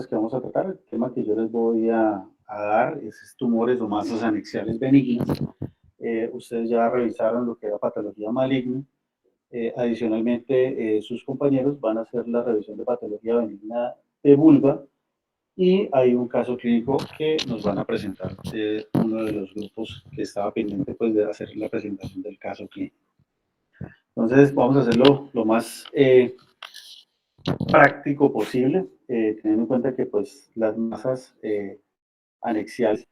que vamos a tratar, el tema que yo les voy a dar es tumores o masas anexiales benignas. Ustedes ya revisaron lo que era patología maligna. Adicionalmente, sus compañeros van a hacer la revisión de patología benigna de vulva y hay un caso clínico que nos van a presentar uno de los grupos que estaba pendiente pues, de hacer la presentación del caso clínico. Entonces, vamos a hacerlo lo más práctico posible, teniendo en cuenta que pues, las masas anexiales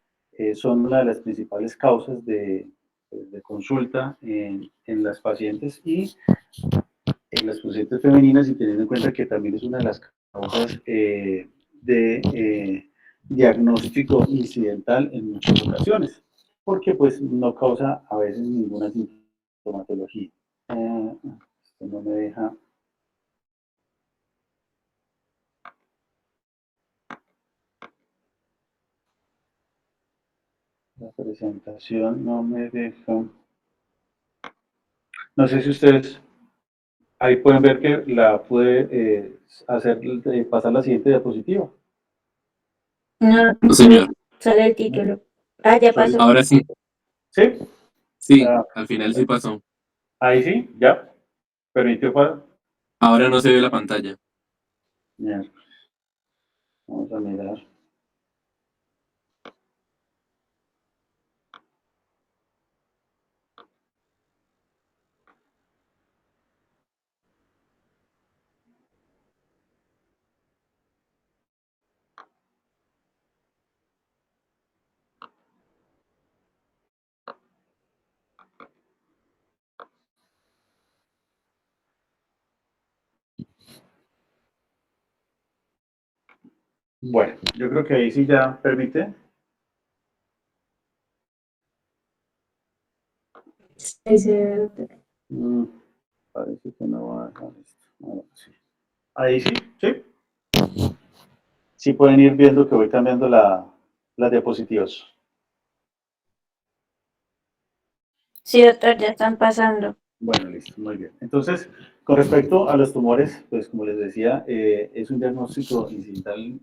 son una de las principales causas de consulta en las pacientes y en las pacientes femeninas, y teniendo en cuenta que también es una de las causas de diagnóstico incidental en muchas ocasiones, porque pues no causa a veces ninguna sintomatología. Esto no me deja. La presentación no me deja. No sé si ustedes ahí pueden ver que la pude hacer, pasar la siguiente diapositiva. No, No, señor. sale el título. Ah, ya pasó. Ahora sí. ¿Sí? Sí, al final sí pasó. Ahí sí, ya. Permitió para. Ahora no se ve la pantalla. Ya. Vamos a mirar. Bueno, yo creo que ahí sí ya permite. Sí, sí, doctor. Parece que no va a dejar esto. Ahora sí. Ahí sí, sí. Sí pueden ir viendo que voy cambiando las diapositivas. Sí, doctor, ya están pasando. Bueno, listo, muy bien. Entonces, con respecto a los tumores, pues como les decía, es un diagnóstico incidental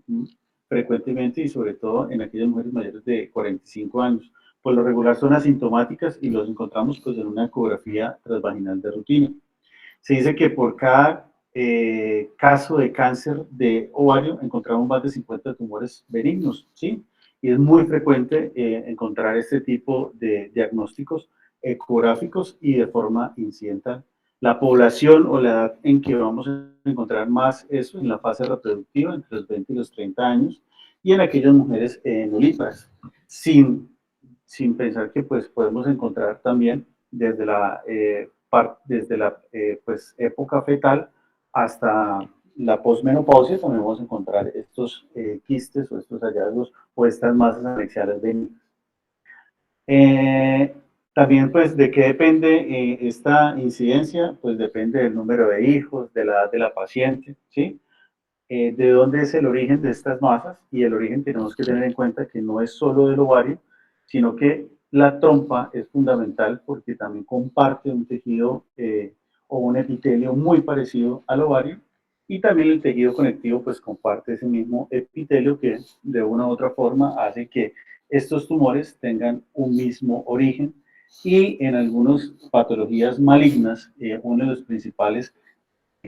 frecuentemente y sobre todo en aquellas mujeres mayores de 45 años. Por lo regular son asintomáticas y los encontramos pues en una ecografía transvaginal de rutina. Se dice que por cada caso de cáncer de ovario encontramos más de 50 tumores benignos, ¿sí? Y es muy frecuente encontrar este tipo de diagnósticos ecográficos y de forma incidental. La población o la edad en que vamos a encontrar más eso en la fase reproductiva, entre los 20 y los 30 años, y en aquellas mujeres nulíparas, sin pensar que pues podemos encontrar también desde la pues, época fetal hasta la posmenopausia, también vamos a encontrar estos quistes o estos hallazgos o estas masas anexiales benignas. También, pues, ¿de qué depende esta incidencia? Pues depende del número de hijos, de la edad de la paciente, ¿sí? De dónde es el origen de estas masas, y el origen tenemos que tener en cuenta que no es solo del ovario, sino que la trompa es fundamental porque también comparte un tejido o un epitelio muy parecido al ovario, y también el tejido conectivo pues comparte ese mismo epitelio que de una u otra forma hace que estos tumores tengan un mismo origen, y en algunas patologías malignas uno de los principales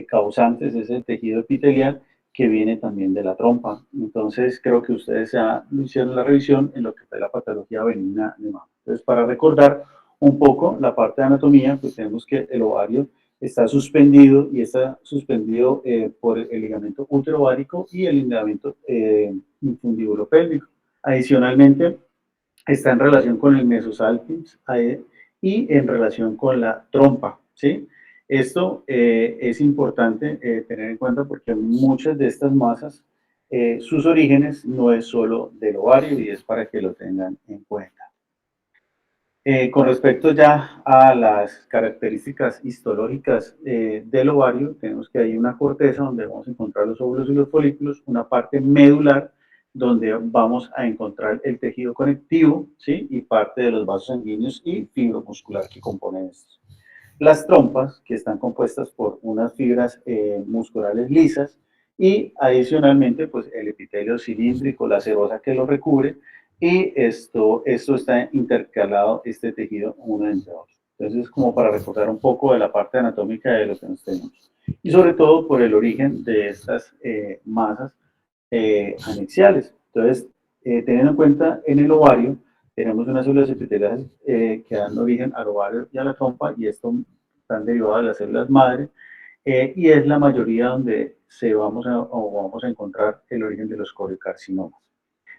causantes es el tejido epitelial que viene también de la trompa. Entonces, creo que ustedes ya hicieron la revisión en lo que fue la patología benigna de mama. Entonces, para recordar un poco la parte de anatomía, pues tenemos que el ovario está suspendido y está suspendido por el ligamento útero-ovárico y el ligamento infundíbulo pélvico. Adicionalmente, está en relación con el mesosalpinx y en relación con la trompa, ¿sí? Esto es importante tener en cuenta porque muchas de estas masas, sus orígenes no es solo del ovario, y es para que lo tengan en cuenta. Con respecto ya a las características histológicas del ovario, tenemos que hay una corteza donde vamos a encontrar los óvulos y los folículos, una parte medular donde vamos a encontrar el tejido conectivo, ¿sí? Y parte de los vasos sanguíneos y fibro muscular que componen estos. Las trompas, que están compuestas por unas fibras musculares lisas y adicionalmente pues el epitelio cilíndrico, la serosa que lo recubre, y esto está intercalado, este tejido, uno entre otro. Entonces, como para recordar un poco de la parte anatómica de lo que nos tenemos. Y sobre todo por el origen de estas masas anexiales. Entonces, teniendo en cuenta en el ovario, tenemos unas células epiteliales que dan origen al ovario y a la trompa, y esto están derivadas de las células madre, y es la mayoría donde vamos a encontrar el origen de los coriocarcinomas.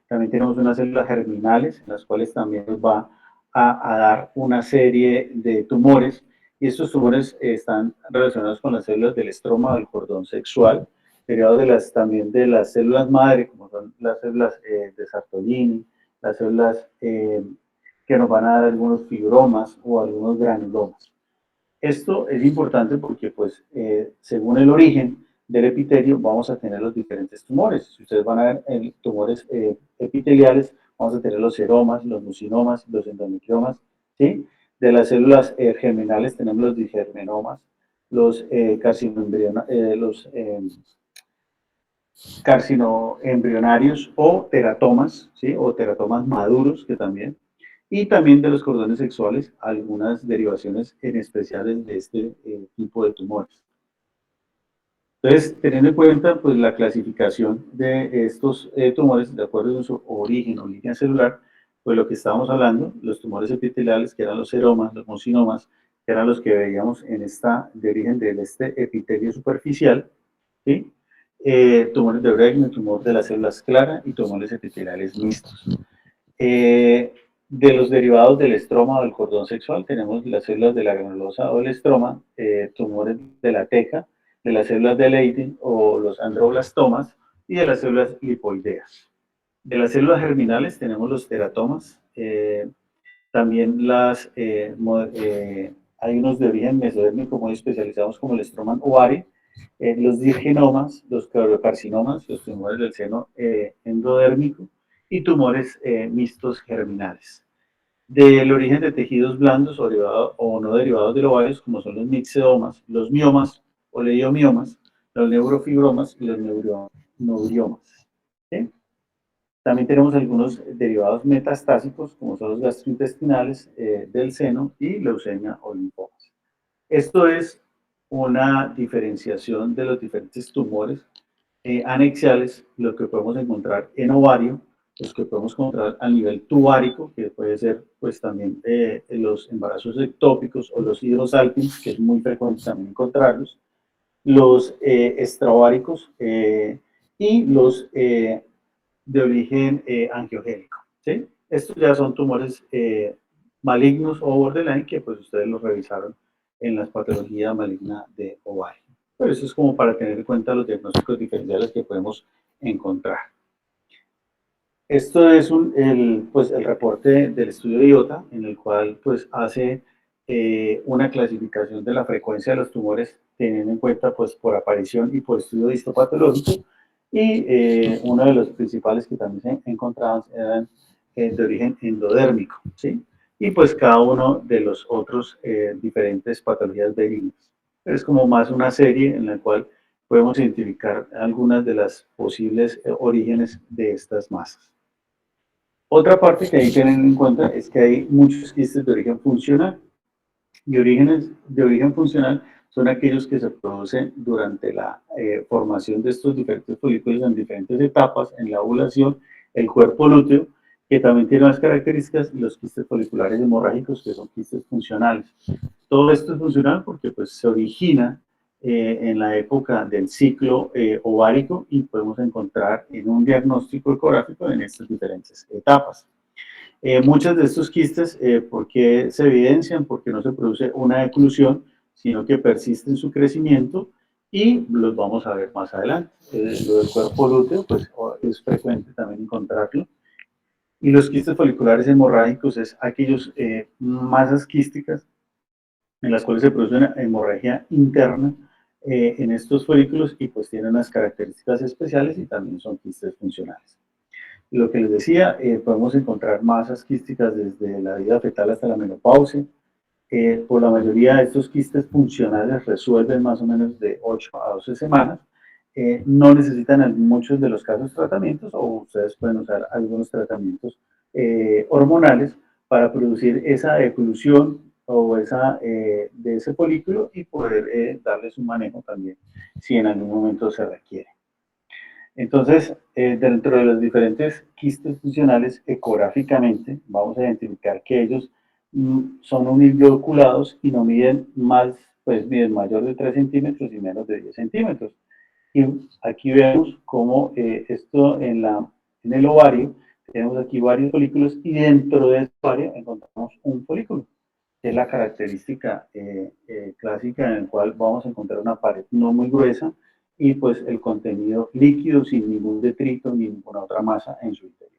También tenemos unas células germinales, en las cuales también nos va a dar una serie de tumores, y estos tumores están relacionados con las células del estroma del cordón sexual, derivados también de las células madre, como son las células de Sartolini, las células que nos van a dar algunos fibromas o algunos granulomas. Esto es importante porque, pues, según el origen del epitelio, vamos a tener los diferentes tumores. Si ustedes van a ver tumores epiteliales, vamos a tener los seromas, los mucinomas, los endometriomas, ¿sí? De las células germinales tenemos los digermenomas, los carcinoembrionarios o teratomas, ¿sí? O teratomas maduros, que también, y también de los cordones sexuales, algunas derivaciones en especiales de este tipo de tumores. Entonces, teniendo en cuenta pues, la clasificación de estos tumores, de acuerdo con su origen celular, pues lo que estábamos hablando, los tumores epiteliales, que eran los seromas, los mucinomas, que eran los que veíamos en de origen de este epitelio superficial, ¿sí? Tumores de Bregman, tumor de las células claras y tumores epiteliales mixtos. De los derivados del estroma o del cordón sexual, tenemos las células de la granulosa o del estroma, tumores de la teca, de las células de Leydig o los androblastomas, y de las células lipoideas. De las células germinales tenemos los teratomas, también hay unos de origen mesodérmico muy especializados como el estroman ovari, los dirgenomas, los coriocarcinomas, los tumores del seno endodérmico, y tumores mixtos germinales. Del origen de tejidos blandos o no derivados del ovario, como son los mixedomas, los miomas o leiomiomas, los neurofibromas y los neuriomas. ¿Sí? También tenemos algunos derivados metastásicos, como son los gastrointestinales del seno y leucemia o linfomas. Esto es una diferenciación de los diferentes tumores anexiales, lo que podemos encontrar en ovario, los que podemos encontrar a nivel tubárico, que puede ser pues también los embarazos ectópicos o los hidrosalpins, que es muy frecuente también encontrarlos, los extraováricos y los de origen angiogénico, ¿sí? Estos ya son tumores malignos o borderline que pues ustedes los revisaron en la patología maligna de ovario. Pero eso es como para tener en cuenta los diagnósticos diferenciales que podemos encontrar. Esto es el reporte del estudio IOTA, en el cual pues hace una clasificación de la frecuencia de los tumores, teniendo en cuenta pues por aparición y por estudio histopatológico, y uno de los principales que también se encontraban eran de origen endodérmico, ¿sí? Y pues cada uno de los otros diferentes patologías benignas. Es como más una serie en la cual podemos identificar algunas de las posibles orígenes de estas masas. Otra parte que hay que tener en cuenta es que hay muchos quistes de origen funcional, y orígenes de origen funcional son aquellos que se producen durante la formación de estos diferentes folículos en diferentes etapas, en la ovulación, el cuerpo lúteo, que también tiene unas características, y los quistes foliculares hemorrágicos, que son quistes funcionales. Todo esto es funcional porque pues, se origina en la época del ciclo ovárico, y podemos encontrar en un diagnóstico ecográfico en estas diferentes etapas. Muchos de estos quistes, ¿por qué se evidencian? Porque no se produce una eclusión, sino que persiste en su crecimiento, y los vamos a ver más adelante. Lo del cuerpo lúteo, pues es frecuente también encontrarlo. Y los quistes foliculares hemorrágicos es aquellos masas quísticas en las cuales se produce una hemorragia interna en estos folículos, y pues tienen unas características especiales y también son quistes funcionales. Lo que les decía, podemos encontrar masas quísticas desde la vida fetal hasta la menopausia. Por la mayoría de estos quistes funcionales resuelven más o menos de 8 a 12 semanas, no necesitan en muchos de los casos tratamientos, o ustedes pueden usar algunos tratamientos hormonales para producir esa eclusión o de ese folículo y poder darles un manejo también si en algún momento se requiere. Entonces, dentro de los diferentes quistes funcionales, ecográficamente, vamos a identificar que ellos son uniloculados y no miden más, pues miden mayor de 3 centímetros y menos de 10 centímetros. Y aquí vemos cómo esto en el ovario, tenemos aquí varios folículos y dentro de ese ovario encontramos un folículo, que es la característica clásica en la cual vamos a encontrar una pared no muy gruesa y pues el contenido líquido sin ningún detrito ni ninguna otra masa en su interior.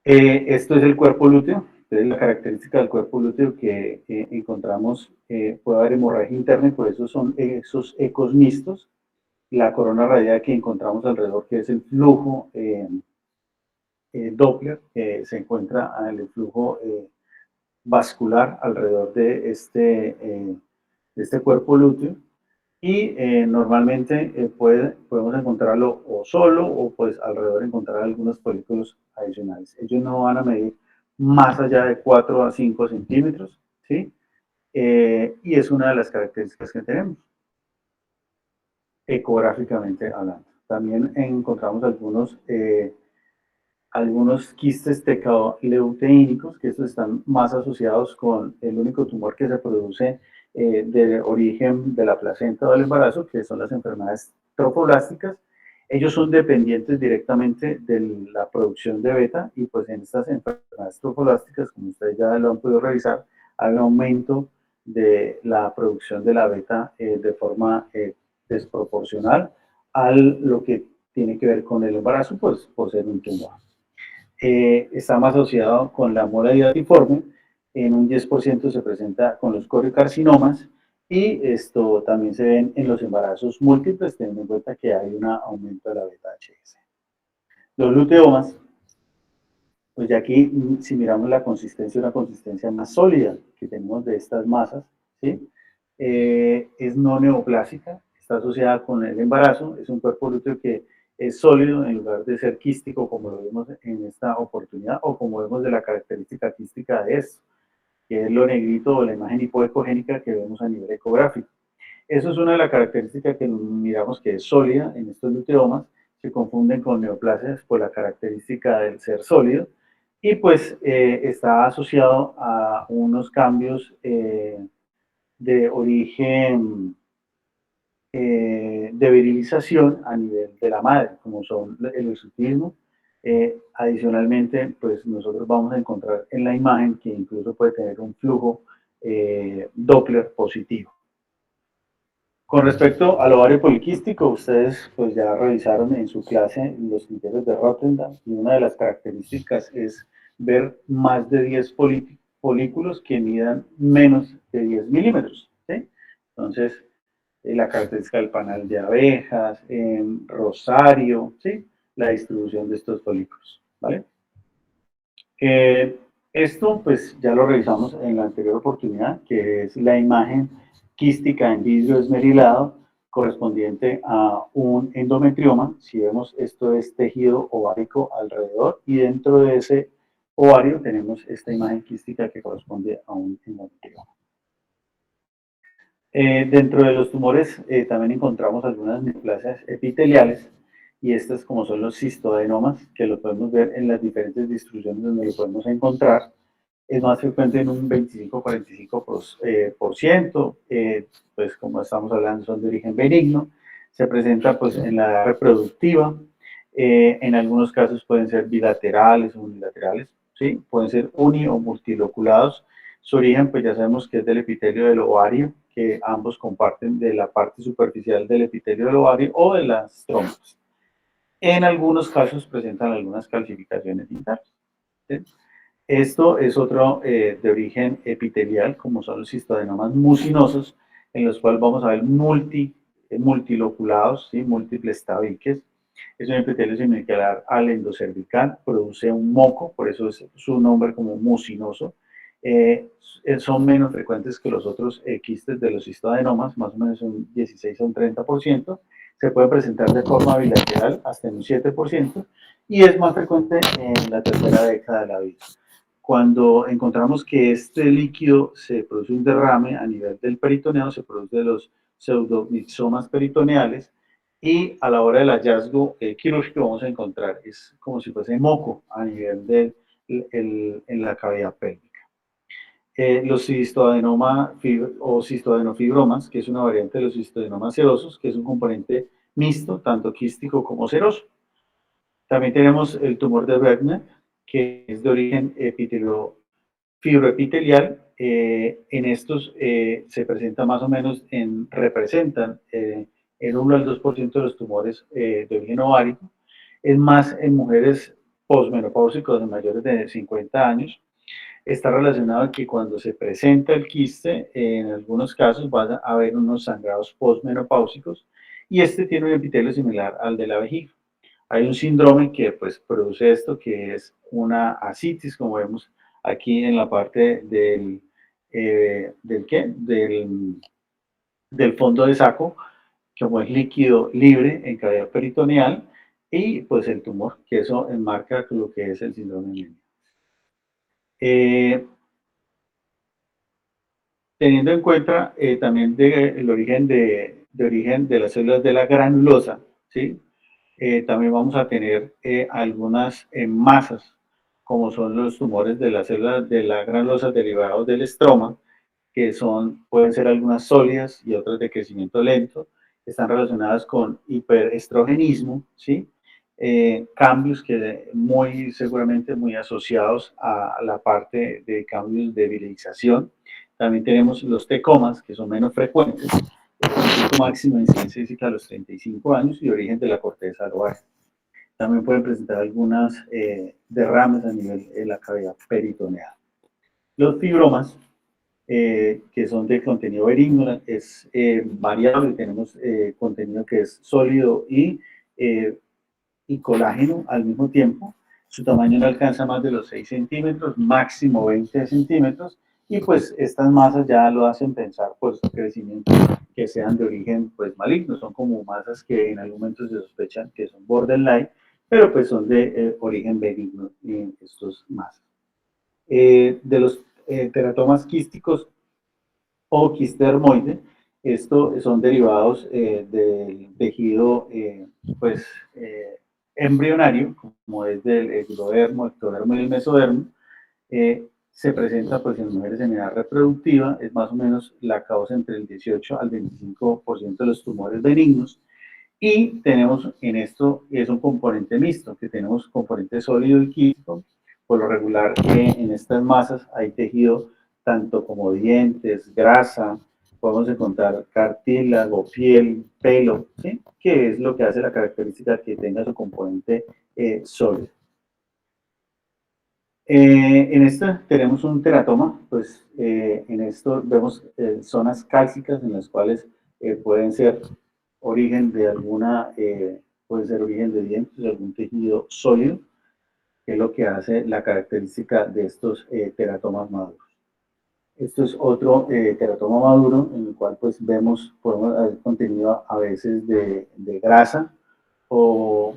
Esto es el cuerpo lúteo. Entonces, la característica del cuerpo lúteo que encontramos, puede haber hemorragia interna y por eso son esos ecos mixtos. La corona radial que encontramos alrededor, que es el flujo Doppler, se encuentra en el flujo vascular alrededor de este cuerpo lúteo. Y normalmente podemos encontrarlo o solo o pues alrededor encontrar algunos folículos adicionales. Ellos no van a medir más allá de 4 a 5 centímetros, ¿sí? Y es una de las características que tenemos, ecográficamente hablando. También encontramos algunos quistes tecaleuteinicos, que estos están más asociados con el único tumor que se produce de origen de la placenta o del embarazo, que son las enfermedades trofoblásticas. Ellos son dependientes directamente de la producción de beta y pues en estas enfermedades trofoblásticas, como ustedes ya lo han podido revisar, hay un aumento de la producción de la beta de forma desproporcional a lo que tiene que ver con el embarazo, pues por ser un tumor. Está más asociado con la mora diatiforme, en un 10% se presenta con los coriocarcinomas y esto también se ven en los embarazos múltiples, teniendo en cuenta que hay un aumento de la beta-HS. Los luteomas, pues ya aquí si miramos la consistencia, una consistencia más sólida que tenemos de estas masas, ¿sí? Es no neoplásica, está asociada con el embarazo, es un cuerpo lúteo que es sólido en lugar de ser quístico como lo vemos en esta oportunidad o como vemos de la característica quística de esto, que es lo negrito o la imagen hipoecogénica que vemos a nivel ecográfico. Eso es una de las características que miramos que es sólida en estos luteomas, se confunden con neoplasias por la característica del ser sólido y pues está asociado a unos cambios de origen de virilización a nivel de la madre, como son el hirsutismo. Adicionalmente, pues nosotros vamos a encontrar en la imagen que incluso puede tener un flujo Doppler positivo. Con respecto al ovario poliquístico, ustedes pues ya revisaron en su clase los criterios de Rotterdam y una de las características es ver más de 10 folículos que midan menos de 10 milímetros. ¿Sí? Entonces, la característica del panal de abejas, en rosario, ¿sí? La distribución de estos folículos, ¿vale? Esto pues ya lo revisamos en la anterior oportunidad, que es la imagen quística en vidrio esmerilado correspondiente a un endometrioma. Si vemos, esto es tejido ovárico alrededor y dentro de ese ovario tenemos esta imagen quística que corresponde a un endometrioma. Dentro de los tumores también encontramos algunas neoplasias epiteliales y estas como son los cistodenomas, que lo podemos ver en las diferentes distribuciones donde lo podemos encontrar. Es más frecuente en un 25-45%, pues como estamos hablando son de origen benigno, se presenta pues en la edad reproductiva, en algunos casos pueden ser bilaterales o unilaterales, ¿sí? Pueden ser uni o multiloculados. Su origen, pues ya sabemos que es del epitelio del ovario, que ambos comparten de la parte superficial del epitelio del ovario o de las trompas. En algunos casos presentan algunas calcificaciones internas. ¿Sí? Esto es otro de origen epitelial, como son los cistodenomas mucinosos, en los cuales vamos a ver multiloculados, ¿sí? Múltiples tabiques. Es un epitelio similar al endocervical, produce un moco, por eso es su nombre como mucinoso. Son menos frecuentes que los otros quistes de los cistodenomas, más o menos un 16 a un 30%, se puede presentar de forma bilateral hasta en un 7% y es más frecuente en la tercera década de la vida. Cuando encontramos que este líquido se produce un derrame a nivel del peritoneo, se produce los pseudomixomas peritoneales y a la hora del hallazgo quirúrgico vamos a encontrar, es como si fuese moco a nivel de en la cavidad pélvica. Los cistoadenoma o cistoadenofibromas, que es una variante de los cistoadenomas serosos, que es un componente mixto, tanto quístico como seroso. También tenemos el tumor de Wegener, que es de origen fibroepitelial. En estos se presenta más o menos representan el 1 al 2% de los tumores de origen ovárico. Es más en mujeres posmenopáusicas de mayores de 50 años. Está relacionado que cuando se presenta el quiste, en algunos casos va a haber unos sangrados posmenopáusicos y este tiene un epitelio similar al de la vejiga. Hay un síndrome que pues produce esto, que es una ascitis, como vemos aquí en la parte del fondo de saco, como es líquido libre en cavidad peritoneal, y pues el tumor, que eso enmarca lo que es el síndrome de Meniere. Teniendo en cuenta también el origen de las células de la granulosa, ¿sí? También vamos a tener algunas masas, como son los tumores de las células de la granulosa derivados del estroma, que pueden ser algunas sólidas y otras de crecimiento lento, están relacionadas con hiperestrogenismo, ¿sí? Cambios que muy seguramente muy asociados a la parte de cambios de virilización. También tenemos los tecomas, que son menos frecuentes, el pico máximo de incidencia física a los 35 años y origen de la corteza lobar. También pueden presentar algunas derrames a nivel de la cavidad peritoneal. Los fibromas, que son de contenido benigno, es variable, tenemos contenido que es sólido y colágeno al mismo tiempo. Su tamaño no alcanza más de los 6 centímetros, máximo 20 centímetros, y pues estas masas ya lo hacen pensar por su crecimiento que sean de origen pues maligno, son como masas que en algún momento se sospechan que son borderline, pero pues son de origen benigno en estos masas. De los teratomas quísticos o quistermoide, estos son derivados del tejido pues, embrionario, como es del ectodermo, ectodermo y el mesodermo. Se presenta pues, en mujeres en edad reproductiva, es más o menos la causa entre el 18 al 25% de los tumores benignos. Y tenemos en esto, es un componente mixto, que tenemos componente sólido y químico. Por lo regular, en estas masas hay tejido tanto como dientes, grasa, podemos encontrar cartílago, piel, pelo, ¿sí? Que es lo que hace la característica que tenga su componente sólido. En esta tenemos un teratoma, pues en esto vemos zonas cálcicas en las cuales pueden ser origen de puede ser origen de dientes, de algún tejido sólido, que es lo que hace la característica de estos teratomas maduros. Esto es otro teratoma maduro en el cual pues podemos haber contenido a veces de grasa o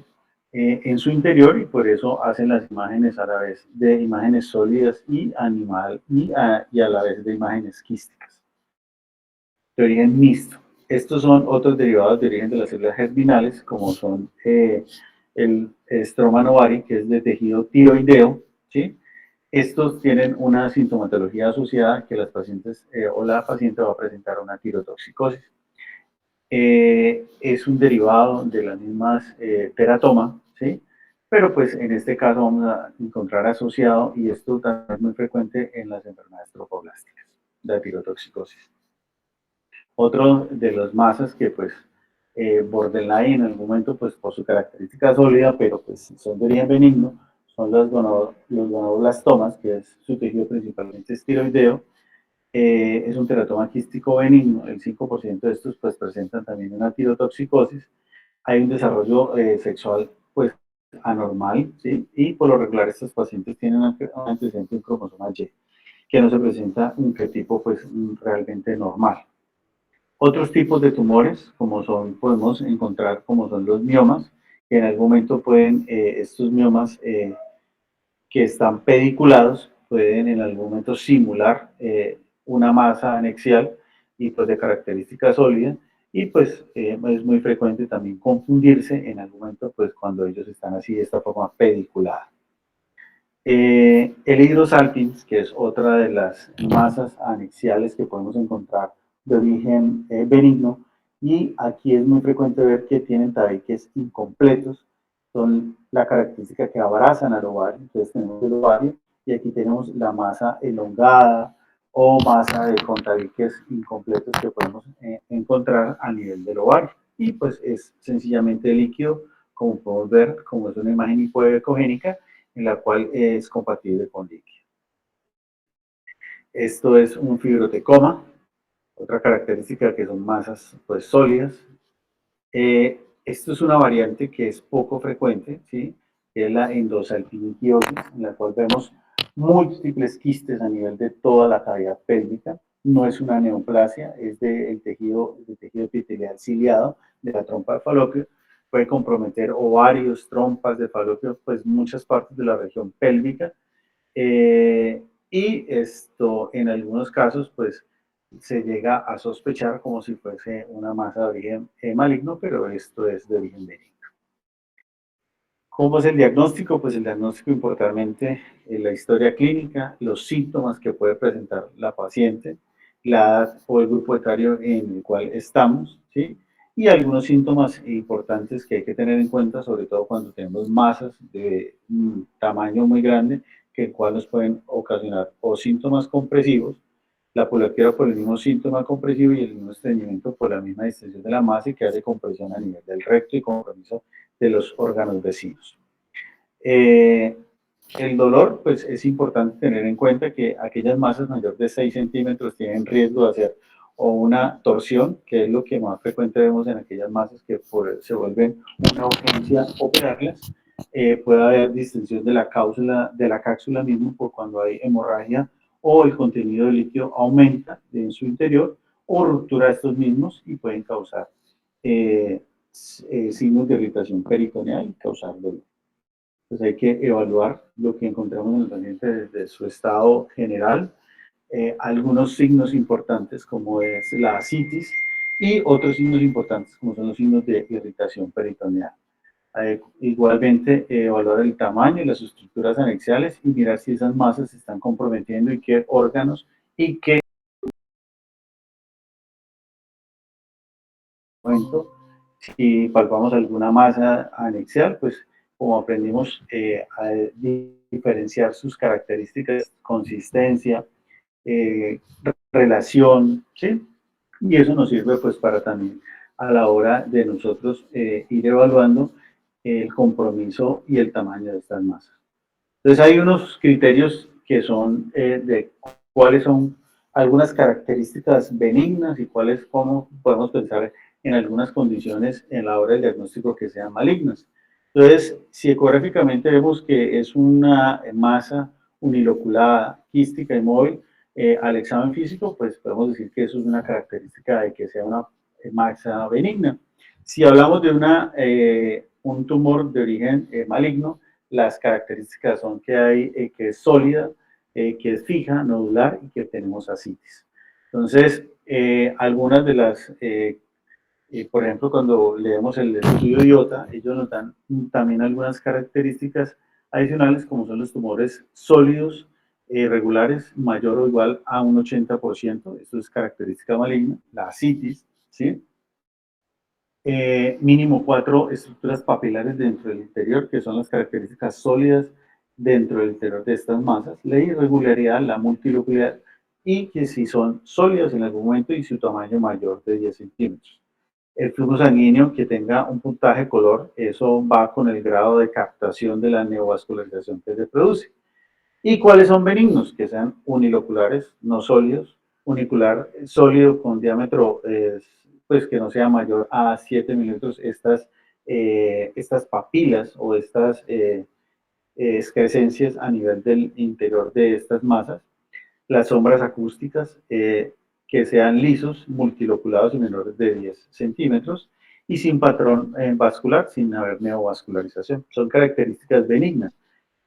en su interior y por eso hacen las imágenes a la vez de imágenes sólidas y a la vez de imágenes quísticas. De origen mixto. Estos son otros derivados de origen de las células germinales, como son el estroma novari, que es de tejido tiroideo, ¿sí? Estos tienen una sintomatología asociada que las pacientes o la paciente va a presentar una tirotoxicosis. Es un derivado de las mismas teratoma, ¿sí? Pero pues en este caso vamos a encontrar asociado, y esto también es muy frecuente en las enfermedades trofoblásticas, la tirotoxicosis. Otro de las masas que pues borderline en algún momento pues por su característica sólida, pero pues son de origen benigno, son los gonadoblastomas, que es su tejido principalmente estiroideo. Es un teratoma quístico benigno, el 5% de estos pues presentan también una tirotoxicosis. Hay un desarrollo sexual pues anormal, ¿sí? Y por lo regular estos pacientes tienen un antecedente en cromosoma Y, que no se presenta un fenotipo pues realmente normal. Otros tipos de tumores, como son, podemos encontrar como son los miomas, que en algún momento pueden, estos miomas que están pediculados, pueden en algún momento simular una masa anexial y pues de características sólidas, y pues es muy frecuente también confundirse en algún momento pues cuando ellos están así de esta forma pediculada. El hidrosalpins, que es otra de las masas anexiales que podemos encontrar de origen benigno, y aquí es muy frecuente ver que tienen tabiques incompletos, son la característica que abrazan al ovario. Entonces tenemos el ovario y aquí tenemos la masa elongada o masa de con tabiques incompletos que podemos encontrar a nivel del ovario, y pues es sencillamente líquido, como podemos ver, como es una imagen hipoecogénica, en la cual es compatible con líquido. Esto es un fibrotecoma, otra característica que son masas pues sólidas. Esto es una variante que es poco frecuente, ¿sí? Que es la endosalpingitis, en la cual vemos múltiples quistes a nivel de toda la cavidad pélvica. No es una neoplasia, es del tejido epitelial ciliado de la trompa de falopio. Puede comprometer ovarios, trompas de falopio, pues muchas partes de la región pélvica. Y esto, en algunos casos, pues se llega a sospechar como si fuese una masa de origen maligno, pero esto es de origen benigno. ¿Cómo es el diagnóstico? Pues el diagnóstico, importantemente, la historia clínica, los síntomas que puede presentar la paciente, la edad o el grupo etario en el cual estamos, ¿sí? Y algunos síntomas importantes que hay que tener en cuenta, sobre todo cuando tenemos masas de tamaño muy grande, que el cual nos pueden ocasionar o síntomas compresivos, la poliarquía por el mismo síntoma compresivo y el mismo estreñimiento por la misma distensión de la masa, y que hace compresión a nivel del recto y compromiso de los órganos vecinos. El dolor, pues es importante tener en cuenta que aquellas masas mayores de 6 centímetros tienen riesgo de hacer o una torsión, que es lo que más frecuente vemos en aquellas masas que se vuelven una urgencia operarlas. Puede haber distensión de la cápsula mismo por cuando hay hemorragia o el contenido de líquido aumenta en su interior, o ruptura de estos mismos, y pueden causar signos de irritación peritoneal y causar dolor. Pues hay que evaluar lo que encontramos en el paciente desde su estado general, algunos signos importantes como es la ascitis y otros signos importantes como son los signos de irritación peritoneal. Igualmente, evaluar el tamaño y las estructuras anexiales y mirar si esas masas se están comprometiendo y qué órganos y qué momento. Si palpamos alguna masa anexial, pues como aprendimos a diferenciar sus características, consistencia, relación, ¿sí? Y eso nos sirve pues para también a la hora de nosotros ir evaluando el compromiso y el tamaño de estas masas. Entonces hay unos criterios que son de cuáles son algunas características benignas y cuáles, cómo podemos pensar en algunas condiciones en la hora del diagnóstico que sean malignas. Entonces, si ecográficamente vemos que es una masa uniloculada, quística y móvil, al examen físico, pues podemos decir que eso es una característica de que sea una masa benigna. Si hablamos de un tumor de origen maligno, las características son que que es sólida, que es fija, nodular y que tenemos ascitis. Entonces, algunas de las, por ejemplo, cuando leemos el estudio IOTA, ellos nos dan también algunas características adicionales, como son los tumores sólidos, regulares, mayor o igual a un 80%, esto es característica maligna, la ascitis, ¿sí? Mínimo 4 estructuras papilares dentro del interior, que son las características sólidas dentro del interior de estas masas, la irregularidad, la multilocuidad, y que si son sólidas en algún momento y su tamaño mayor de 10 centímetros. El flujo sanguíneo que tenga un puntaje color, eso va con el grado de captación de la neovascularización que se produce. ¿Y cuáles son benignos? Que sean uniloculares, no sólidos, unicular sólido con diámetro pues que no sea mayor a 7 milímetros, estas papilas o estas excrescencias a nivel del interior de estas masas, las sombras acústicas, que sean lisos, multiloculados y menores de 10 centímetros y sin patrón vascular, sin haber neovascularización. Son características benignas.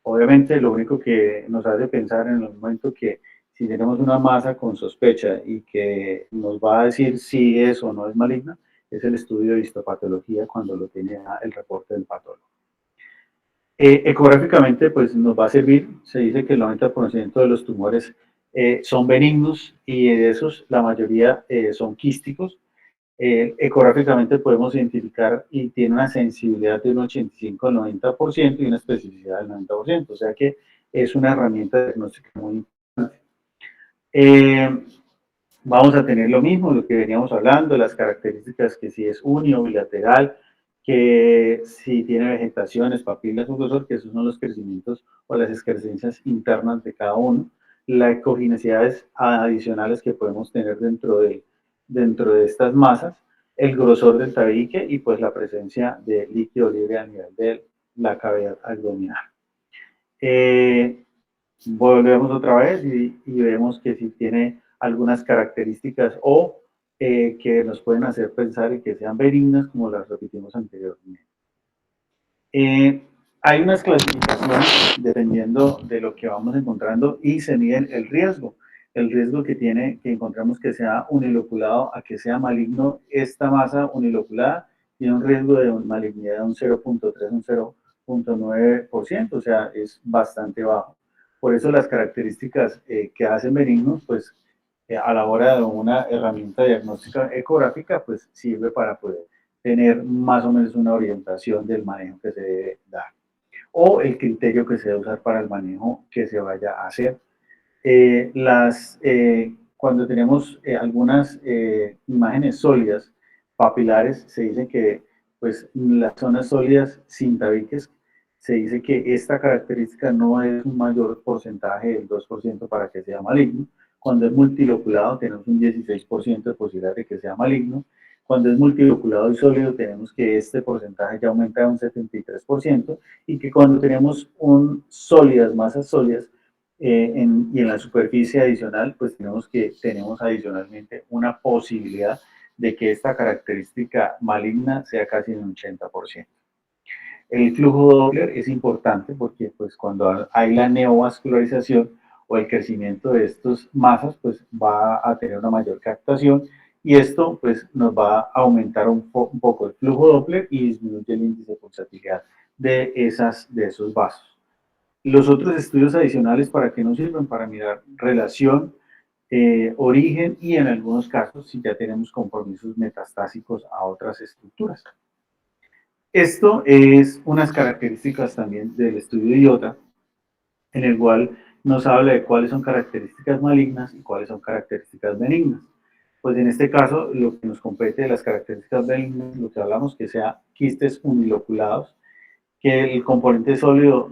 Obviamente, lo único que nos hace pensar en el momento que si tenemos una masa con sospecha y que nos va a decir si es o no es maligna, es el estudio de histopatología cuando lo tiene el reporte del patólogo. Ecográficamente, pues nos va a servir, se dice que el 90% de los tumores son benignos y de esos la mayoría son quísticos. Ecográficamente podemos identificar y tiene una sensibilidad de un 85 al 90% y una especificidad del 90%, o sea que es una herramienta diagnóstica muy importante. Vamos a tener lo mismo, lo que veníamos hablando, las características que si es uni o bilateral, que si tiene vegetaciones, papilas o grosor, que esos son los crecimientos o las excrescencias internas de cada uno, las ecogenesidades adicionales que podemos tener dentro de estas masas, el grosor del tabique y pues la presencia de líquido libre a nivel de la cavidad abdominal. Volvemos otra vez y vemos que si tiene algunas características o que nos pueden hacer pensar y que sean benignas, como las repetimos anteriormente. Hay unas clasificaciones dependiendo de lo que vamos encontrando y se miden el riesgo. El riesgo que tiene que encontramos que sea uniloculado a que sea maligno. Esta masa uniloculada tiene un riesgo de malignidad de un 0.3, un 0.9%, o sea, es bastante bajo. Por eso las características que hacen benignos, pues a la hora de una herramienta diagnóstica ecográfica, pues sirve para poder tener más o menos una orientación del manejo que se debe dar o el criterio que se debe usar para el manejo que se vaya a hacer. Cuando tenemos algunas imágenes sólidas, papilares, se dice que pues, las zonas sólidas sin tabiques, se dice que esta característica no es un mayor porcentaje del 2% para que sea maligno. Cuando es multiloculado tenemos un 16% de posibilidad de que sea maligno. Cuando es multiloculado y sólido tenemos que este porcentaje ya aumenta a un 73% y que cuando tenemos masas sólidas, y en la superficie adicional, pues tenemos adicionalmente una posibilidad de que esta característica maligna sea casi en un 80%. El flujo Doppler es importante porque pues, cuando hay la neovascularización o el crecimiento de estas masas, pues va a tener una mayor captación y esto pues, nos va a aumentar un poco el flujo Doppler y disminuye el índice de pulsatilidad de esos vasos. Los otros estudios adicionales, ¿para qué nos sirven? Para mirar relación, origen y en algunos casos si ya tenemos compromisos metastásicos a otras estructuras. Esto es unas características también del estudio IOTA, en el cual nos habla de cuáles son características malignas y cuáles son características benignas. Pues en este caso, lo que nos compete de las características benignas, lo que hablamos que sea quistes uniloculados, que el componente sólido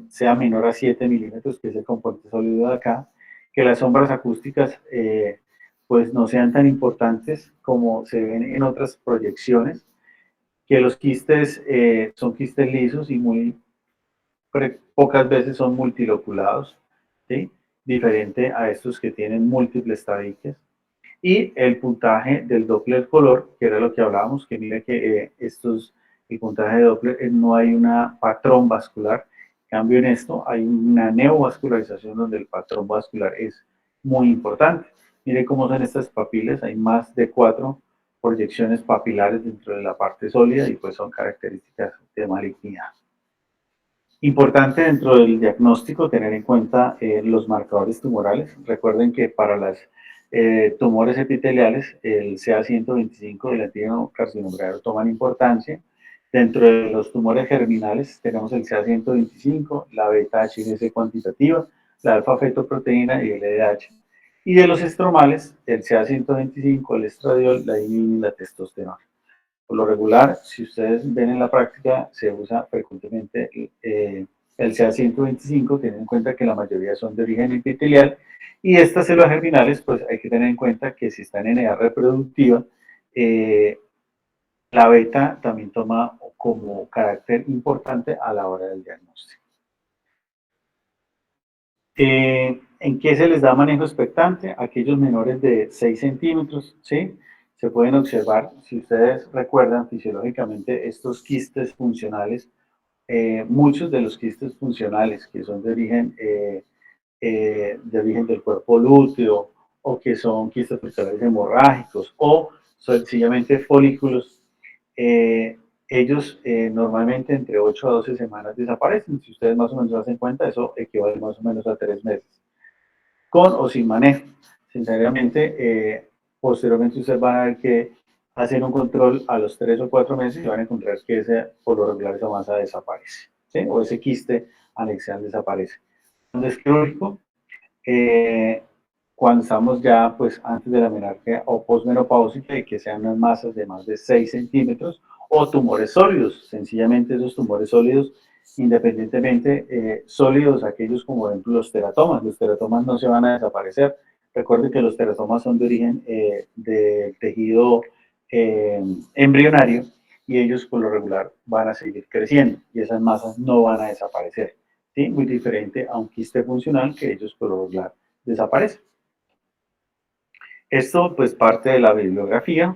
sea menor a 7 milímetros, que es el componente sólido de acá, que las sombras acústicas pues no sean tan importantes como se ven en otras proyecciones, que los quistes son quistes lisos y pocas veces son multiloculados, ¿sí? Diferente a estos que tienen múltiples tabiques. Y el puntaje del Doppler color, que era lo que hablábamos, que mire que el puntaje de Doppler no hay un patrón vascular. En cambio, en esto hay una neovascularización donde el patrón vascular es muy importante. Mire cómo son estas papilas, hay más de 4 proyecciones papilares dentro de la parte sólida y pues son características de malignidad. Importante dentro del diagnóstico tener en cuenta los marcadores tumorales. Recuerden que para los tumores epiteliales, el CA125 y el adenocarcinoma toman importancia. Dentro de los tumores germinales tenemos el CA125, la beta-HNS cuantitativa, la alfa-fetoproteína y el LDH. Y de los estromales, el CA125, el estradiol, la inhibina y la testosterona. Por lo regular, si ustedes ven en la práctica, se usa frecuentemente el CA125, teniendo en cuenta que la mayoría son de origen epitelial, y estas células germinales, pues hay que tener en cuenta que si están en edad reproductiva, la beta también toma como carácter importante a la hora del diagnóstico. ¿En qué se les da manejo expectante? Aquellos menores de 6 centímetros, ¿sí? Se pueden observar, si ustedes recuerdan fisiológicamente, estos quistes funcionales, muchos de los quistes funcionales que son de origen del cuerpo lúteo o que son quistes funcionales hemorrágicos o sencillamente folículos, eh, ellos normalmente entre 8 a 12 semanas desaparecen. Si ustedes más o menos hacen cuenta, eso equivale más o menos a 3 meses, con o sin manejo. Sinceramente, posteriormente ustedes van a ver que hacen un control a los 3 o 4 meses y van a encontrar que por lo regular esa masa desaparece, ¿sí? O ese quiste anexial desaparece. Cuando es quirúrgico, eh, cuando estamos ya pues antes de la menarquia o posmenopáusica y que sean unas masas de más de 6 centímetros o tumores sólidos, sencillamente esos tumores sólidos, independientemente sólidos, aquellos como por ejemplo los teratomas no se van a desaparecer. Recuerden que los teratomas son de origen del tejido eh, embrionario y ellos por lo regular van a seguir creciendo y esas masas no van a desaparecer. ¿Sí? Muy diferente a un quiste funcional que ellos por lo regular desaparecen. Esto pues parte de la bibliografía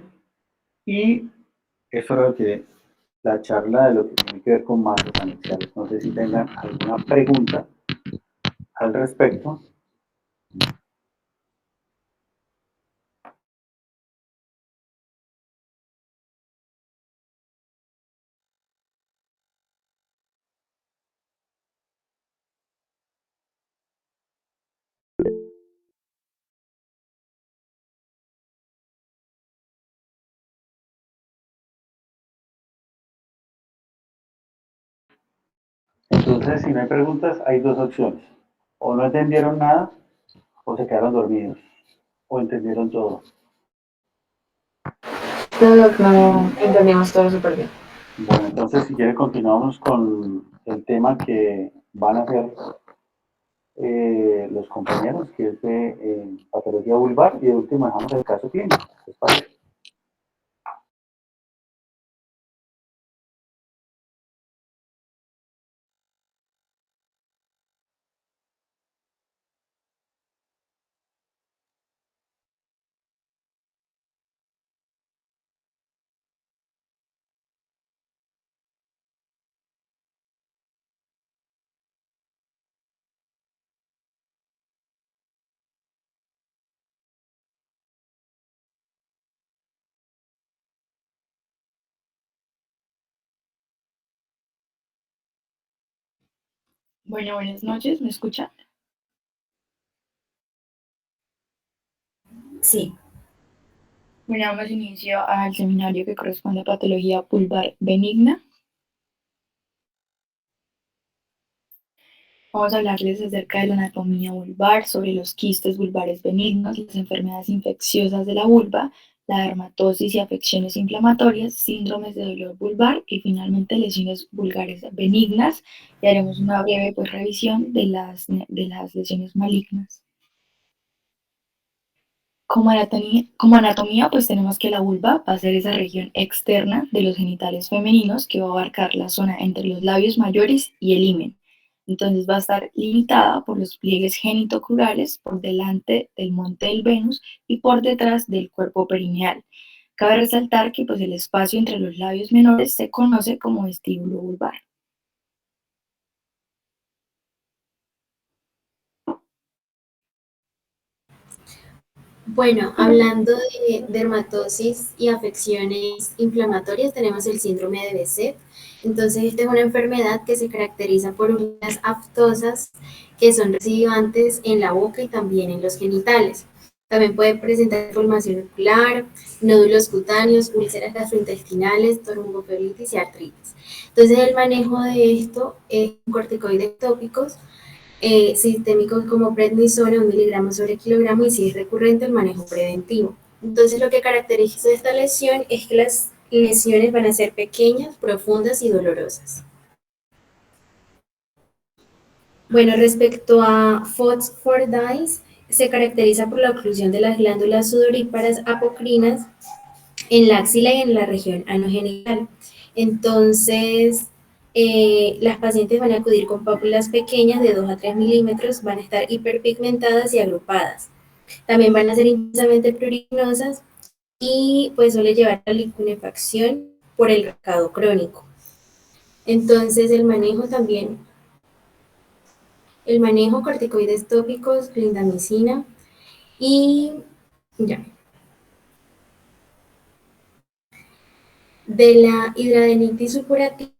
y eso es lo que la charla de lo que tiene que ver con masas anexiales. No sé si tengan alguna pregunta al respecto. Entonces, si no hay preguntas, hay dos opciones. O no entendieron nada, o se quedaron dormidos, o entendieron todo. No, no, entendimos todo súper bien. Bueno, entonces si quiere continuamos con el tema que van a hacer los compañeros, que es de patología vulvar, y de último dejamos el caso clínico. ¿Les parece? Bueno, buenas noches, ¿me escuchan? Sí. Bueno, damos inicio al seminario que corresponde a patología vulvar benigna. Vamos a hablarles acerca de la anatomía vulvar, sobre los quistes vulvares benignos, las enfermedades infecciosas de la vulva, la dermatosis y afecciones inflamatorias, síndromes de dolor vulvar y finalmente lesiones vulgares benignas. Y haremos una breve revisión de las lesiones malignas. Como anatomía, pues tenemos que la vulva va a ser esa región externa de los genitales femeninos que va a abarcar la zona entre los labios mayores y el himen. Entonces va a estar limitada por los pliegues genitocurales por delante del monte del Venus y por detrás del cuerpo perineal. Cabe resaltar que pues, el espacio entre los labios menores se conoce como vestíbulo vulvar. Bueno, hablando de dermatosis y afecciones inflamatorias, tenemos el síndrome de Behçet. Entonces, esta es una enfermedad que se caracteriza por uñas aftosas que son residuantes en la boca y también en los genitales. También puede presentar inflamación ocular, nódulos cutáneos, úlceras gastrointestinales, tromboflebitis y artritis. Entonces, el manejo de esto es corticoides tópicos sistémicos como prednisona, 1 miligramo sobre kilogramo, y si es recurrente, el manejo preventivo. Entonces, lo que caracteriza esta lesión es que las lesiones van a ser pequeñas, profundas y dolorosas. Bueno, respecto a phosphoridase, se caracteriza por la oclusión de las glándulas sudoríparas apocrinas en la axila y en la región anogenital. Entonces, las pacientes van a acudir con pápulas pequeñas de 2 a 3 milímetros, van a estar hiperpigmentadas y agrupadas. También van a ser intensamente pruriginosas y pues suele llevar a la liquefacción por el rascado crónico. Entonces el manejo también, el manejo corticoides tópicos, clindamicina y ya. De la hidradenitis supurativa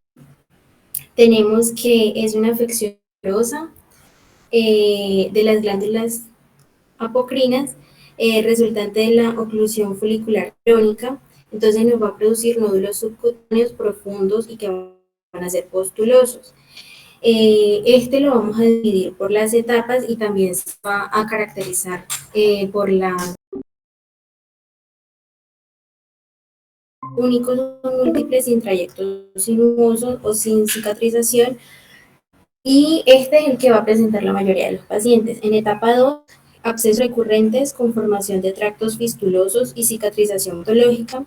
tenemos que es una afección dolorosa de las glándulas apocrinas resultante de la oclusión folicular crónica. Entonces nos va a producir nódulos subcutáneos profundos y que van a ser postulosos. Este lo vamos a dividir por las etapas y también se va a caracterizar por la únicos o múltiples sin trayectos sinuosos o sin cicatrización, y este es el que va a presentar la mayoría de los pacientes. En etapa 2, abscesos recurrentes con formación de tractos fistulosos y cicatrización patológica.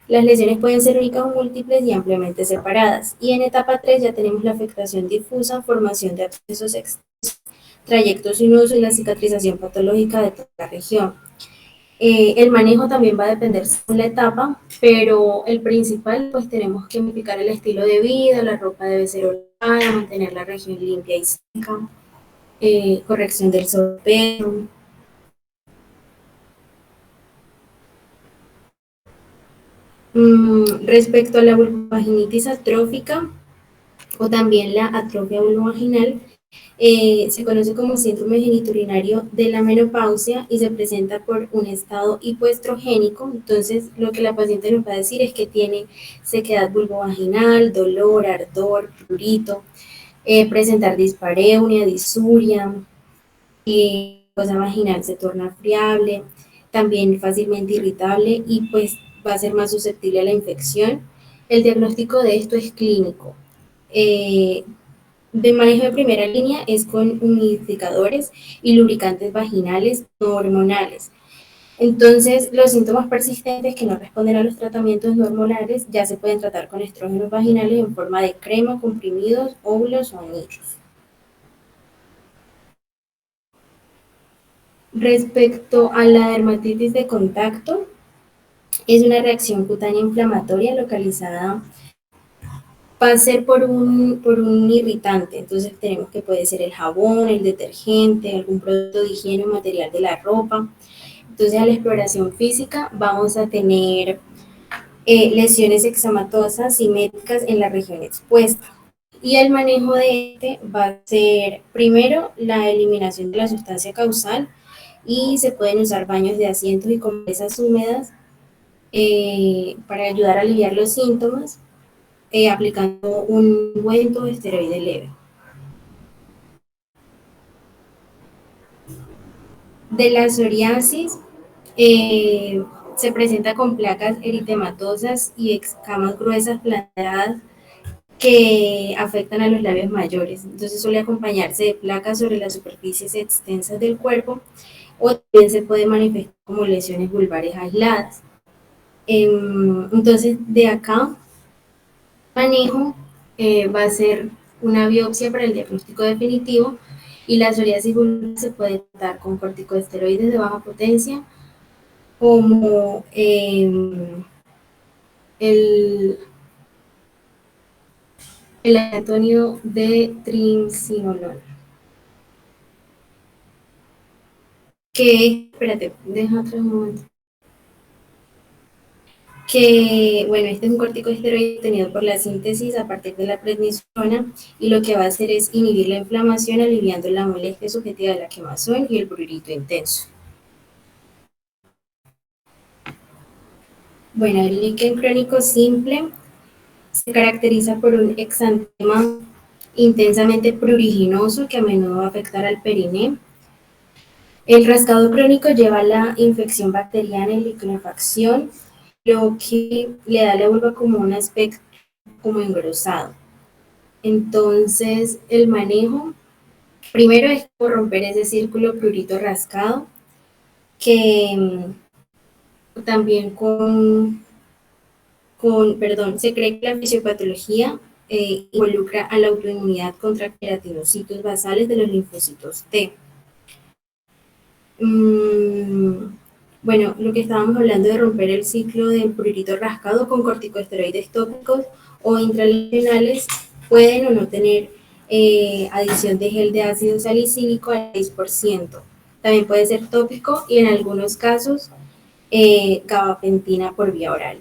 Las lesiones pueden ser únicas o múltiples y ampliamente separadas. Y en etapa 3 ya tenemos la afectación difusa, formación de abscesos extensos, trayectos sinuosos y la cicatrización patológica de toda la región. El manejo también va a depender de la etapa, pero el principal, pues tenemos que modificar el estilo de vida, la ropa debe ser holgada, mantener la región limpia y seca, corrección del sobrepeso. Respecto a la vulvovaginitis atrófica o también la atrofia vulvovaginal, se conoce como síndrome geniturinario de la menopausia y se presenta por un estado hipoestrogénico. Entonces, lo que la paciente nos va a decir es que tiene sequedad vulvovaginal, dolor, ardor, prurito, presentar dispareunia, disuria, cosa vaginal se torna friable, también fácilmente irritable y pues va a ser más susceptible a la infección. El diagnóstico de esto es clínico. De manejo de primera línea es con humidificadores y lubricantes vaginales no hormonales. Entonces, los síntomas persistentes que no responden a los tratamientos no hormonales ya se pueden tratar con estrógenos vaginales en forma de crema, comprimidos, óvulos o anillos. Respecto a la dermatitis de contacto, es una reacción cutánea inflamatoria localizada, va a ser por un irritante. Entonces tenemos que puede ser el jabón, el detergente, algún producto de higiene o material de la ropa. Entonces a la exploración física vamos a tener lesiones eczematosas simétricas en la región expuesta. Y el manejo de este va a ser primero la eliminación de la sustancia causal y se pueden usar baños de asientos y compresas húmedas para ayudar a aliviar los síntomas, aplicando un ungüento de esteroide leve. De la psoriasis, se presenta con placas eritematosas y escamas gruesas plateadas que afectan a los labios mayores. Entonces suele acompañarse de placas sobre las superficies extensas del cuerpo o también se puede manifestar como lesiones vulvares aisladas. Entonces de acá manejo va a ser una biopsia para el diagnóstico definitivo y la psoriasis vulvar se puede tratar con corticosteroides de baja potencia como el atonio de triamcinolona, que, espérate, deja otro momento. Que, bueno, este es un corticosteroide obtenido por la síntesis a partir de la prednisona y lo que va a hacer es inhibir la inflamación aliviando la molestia subjetiva de la quemazón y el prurito intenso. Bueno, el líquen crónico simple se caracteriza por un exantema intensamente pruriginoso que a menudo va a afectar al periné. El rascado crónico lleva a la infección bacteriana y liquefacción, lo que le da a la vulva como un aspecto como engrosado. Entonces, el manejo, primero es romper ese círculo prurito rascado, que también se cree que la fisiopatología involucra a la autoinmunidad contra queratinocitos basales de los linfocitos T. Bueno, lo que estábamos hablando de romper el ciclo del prurito rascado con corticosteroides tópicos o intralesionales pueden o no tener adición de gel de ácido salicílico al 6%. También puede ser tópico y en algunos casos gabapentina por vía oral.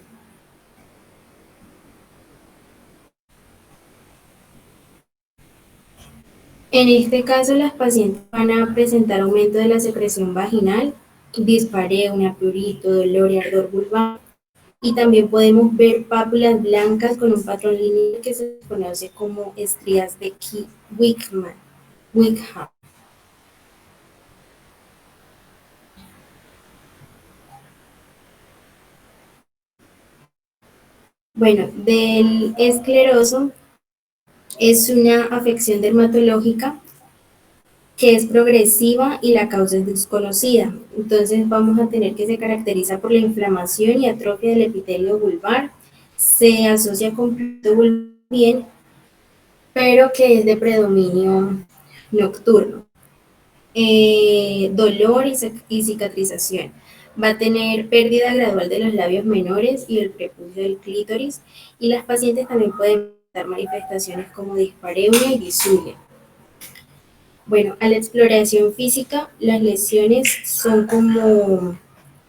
En este caso, las pacientes van a presentar aumento de la secreción vaginal, dispareunia, prurito, dolor y ardor vulvar. Y también podemos ver pápulas blancas con un patrón lineal que se conoce como estrías de Wickham. Bueno, del escleroso es una afección dermatológica que es progresiva y la causa es desconocida. Entonces vamos a tener que se caracteriza por la inflamación y atrofia del epitelio vulvar. Se asocia con prurito vulvar bien, pero que es de predominio nocturno. Dolor y cicatrización. Va a tener pérdida gradual de los labios menores y el prepucio del clítoris, y las pacientes también pueden dar manifestaciones como dispareunia y disuria. Bueno, a la exploración física, las lesiones son como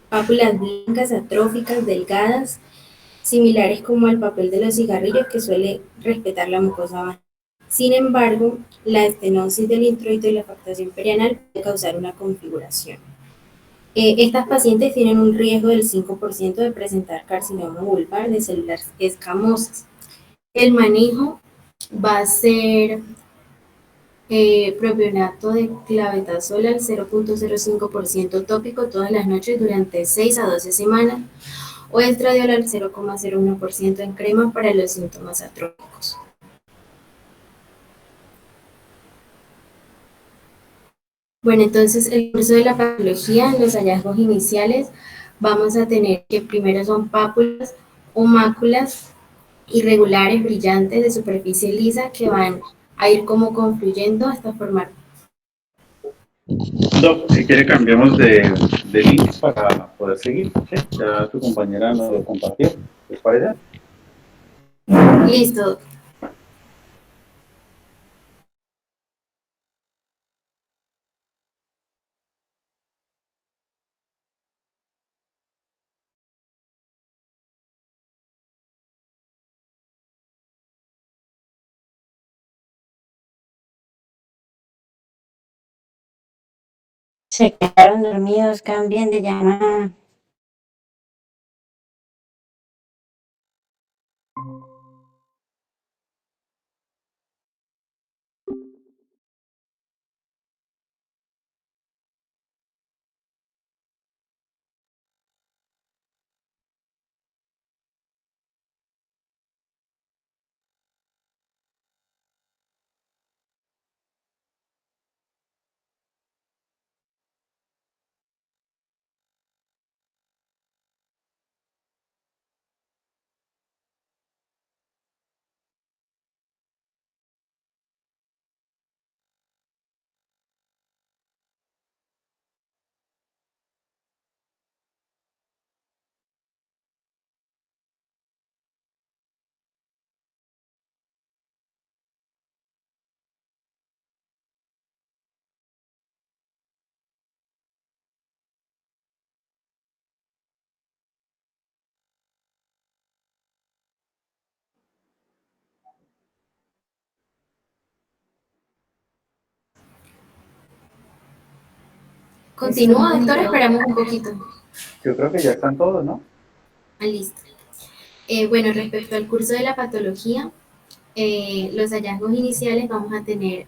pápulas blancas, atróficas, delgadas, similares como al papel de los cigarrillos que suele respetar la mucosa vaginal. Sin embargo, la estenosis del introito y la afectación perianal puede causar una configuración. Estas pacientes tienen un riesgo del 5% de presentar carcinoma vulvar de células escamosas. El manejo va a ser propionato de clobetasol al 0.05% tópico todas las noches durante 6 a 12 semanas o estradiol al 0.01% en crema para los síntomas atróficos. Bueno, entonces el curso de la patología, en los hallazgos iniciales, vamos a tener que primero son pápulas o máculas irregulares, brillantes, de superficie lisa, que van a ir como confluyendo hasta formar. Doc, si quiere cambiamos de link para poder seguir, ¿sí? Ya tu compañera nos lo compartió, ¿les parece? Listo. Se quedaron dormidos, cambien de llamada. Continúa, doctor, esperamos un poquito. Yo creo que ya están todos, ¿no? Listo. Bueno, respecto al curso de la patología, los hallazgos iniciales vamos a tener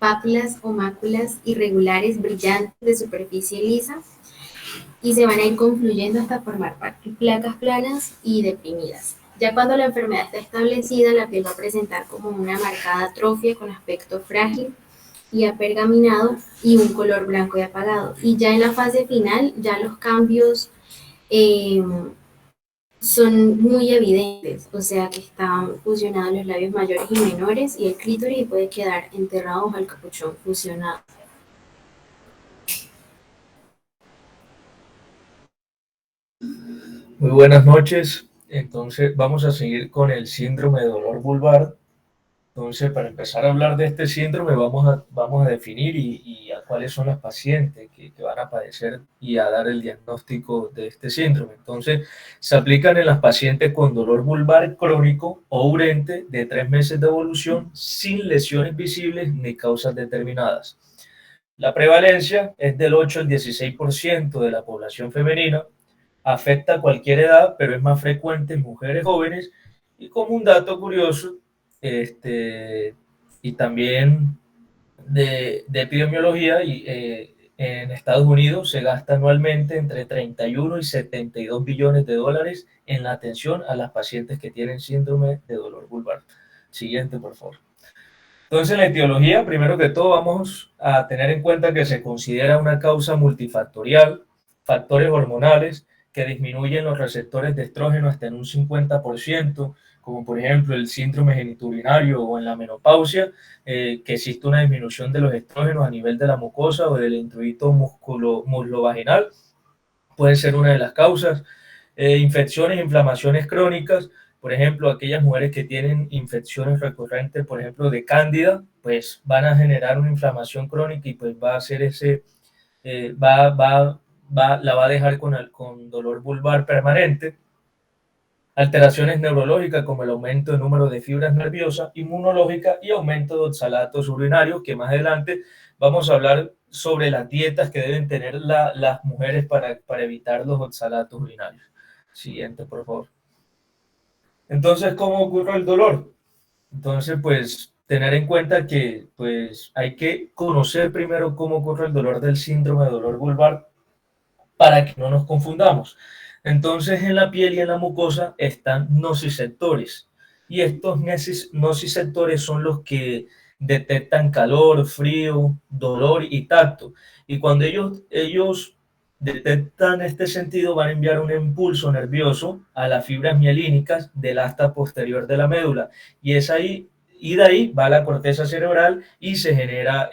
pápulas o máculas irregulares, brillantes, de superficie lisa, y se van a ir confluyendo hasta formar placas planas y deprimidas. Ya cuando la enfermedad está establecida, la piel va a presentar como una marcada atrofia con aspecto frágil y apergaminado y un color blanco y apagado. Y ya en la fase final, ya los cambios son muy evidentes, o sea que están fusionados los labios mayores y menores y el clítoris y puede quedar enterrado bajo el capuchón fusionado. Muy buenas noches. Entonces vamos a seguir con el síndrome de dolor vulvar. Entonces, para empezar a hablar de este síndrome, vamos a definir y a cuáles son las pacientes que van a padecer y a dar el diagnóstico de este síndrome. Entonces, se aplican en las pacientes con dolor vulvar crónico o urente de 3 meses de evolución sin lesiones visibles ni causas determinadas. La prevalencia es del 8 al 16% de la población femenina, afecta a cualquier edad, pero es más frecuente en mujeres jóvenes. Y como un dato curioso, y también de epidemiología, en Estados Unidos se gasta anualmente entre 31 y 72 billones de dólares en la atención a las pacientes que tienen síndrome de dolor vulvar. Siguiente, por favor. Entonces, la etiología, primero que todo, vamos a tener en cuenta que se considera una causa multifactorial, factores hormonales que disminuyen los receptores de estrógeno hasta en un 50%, como por ejemplo el síndrome genitourinario o en la menopausia, que existe una disminución de los estrógenos a nivel de la mucosa o del introito muslo-vaginal, puede ser una de las causas. Infecciones, inflamaciones crónicas, por ejemplo, aquellas mujeres que tienen infecciones recurrentes, por ejemplo, de cándida, pues van a generar una inflamación crónica y pues va a hacer la va a dejar con dolor vulvar permanente. Alteraciones neurológicas como el aumento del número de fibras nerviosas, inmunológica y aumento de oxalatos urinarios, que más adelante vamos a hablar sobre las dietas que deben tener las mujeres para evitar los oxalatos urinarios. Siguiente, por favor. Entonces, ¿cómo ocurre el dolor? Entonces, pues, tener en cuenta que pues hay que conocer primero cómo ocurre el dolor del síndrome de dolor vulvar para que no nos confundamos. Entonces, en la piel y en la mucosa están nociceptores. Y estos nociceptores son los que detectan calor, frío, dolor y tacto. Y cuando ellos detectan este sentido, van a enviar un impulso nervioso a las fibras mielínicas del asta posterior de la médula. Y de ahí va a la corteza cerebral y se genera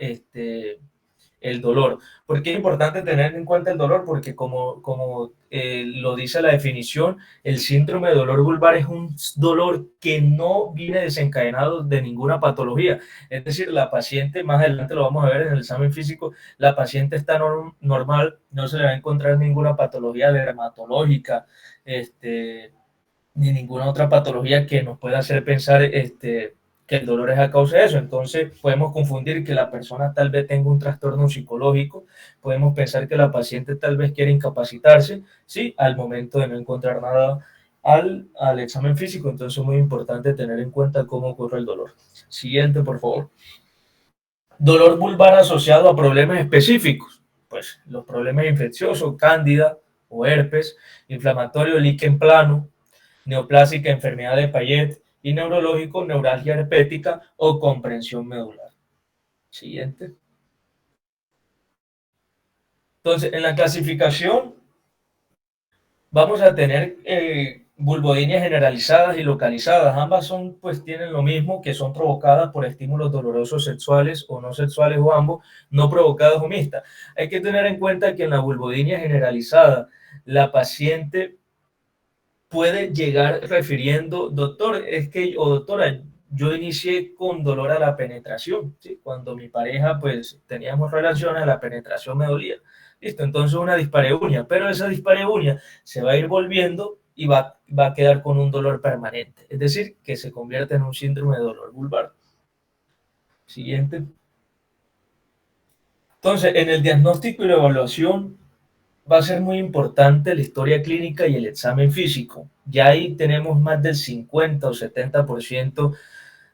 el dolor. ¿Por qué es importante tener en cuenta el dolor? Porque como lo dice la definición, el síndrome de dolor vulvar es un dolor que no viene desencadenado de ninguna patología. Es decir, la paciente, más adelante lo vamos a ver en el examen físico, la paciente está normal, no se le va a encontrar ninguna patología dermatológica, ni ninguna otra patología que nos pueda hacer pensar que el dolor es a causa de eso. Entonces podemos confundir que la persona tal vez tenga un trastorno psicológico, podemos pensar que la paciente tal vez quiere incapacitarse, sí, al momento de no encontrar nada al examen físico. Entonces es muy importante tener en cuenta cómo ocurre el dolor. Siguiente, por favor. Dolor vulvar asociado a problemas específicos, pues los problemas infecciosos, cándida o herpes, inflamatorio, líquen plano, neoplásica, enfermedad de Payet, y neurológico, neuralgia herpética o comprensión medular. Siguiente. Entonces, en la clasificación vamos a tener vulvodinias generalizadas y localizadas. Ambas pues tienen lo mismo, que son provocadas por estímulos dolorosos sexuales o no sexuales o ambos, no provocados o mixtas. Hay que tener en cuenta que en la vulvodinia generalizada, la paciente puede llegar refiriendo, doctor, o doctora, yo inicié con dolor a la penetración, ¿sí? Cuando mi pareja, pues, teníamos relaciones, la penetración me dolía. Listo, entonces una dispareunia, pero esa dispareunia se va a ir volviendo y va a quedar con un dolor permanente, es decir, que se convierte en un síndrome de dolor vulvar. Siguiente. Entonces, en el diagnóstico y la evaluación va a ser muy importante la historia clínica y el examen físico. Ya ahí tenemos más del 50 o 70%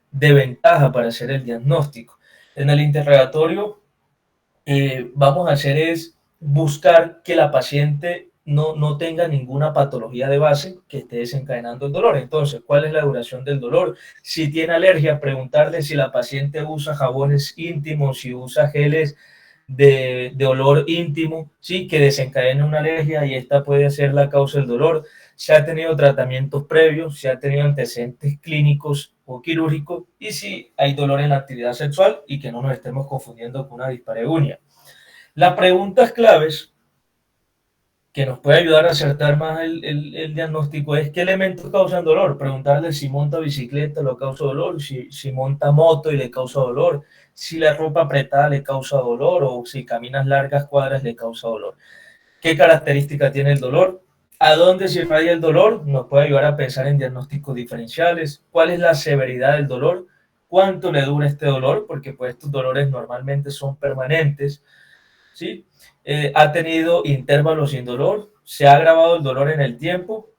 de ventaja para hacer el diagnóstico. En el interrogatorio vamos a hacer es buscar que la paciente no tenga ninguna patología de base que esté desencadenando el dolor. Entonces, ¿cuál es la duración del dolor? Si tiene alergia, preguntarle si la paciente usa jabones íntimos, si usa geles de olor íntimo, ¿sí? Que desencadene una alergia y esta puede ser la causa del dolor. si ha tenido tratamientos previos, si ha tenido antecedentes clínicos o quirúrgicos y si hay dolor en la actividad sexual y que no nos estemos confundiendo con una dispareunia. Las preguntas claves que nos puede ayudar a acertar más el diagnóstico es qué elementos causan dolor. Preguntarle si monta bicicleta le causa dolor, si monta moto y le causa dolor, si la ropa apretada le causa dolor o si caminas largas cuadras le causa dolor. ¿Qué característica tiene el dolor? ¿A dónde se irradia el dolor? Nos puede ayudar a pensar en diagnósticos diferenciales. ¿Cuál es la severidad del dolor? ¿Cuánto le dura este dolor? Porque pues estos dolores normalmente son permanentes, ¿sí? ¿Ha tenido intervalos sin dolor? ¿Se ha agravado el dolor en el tiempo?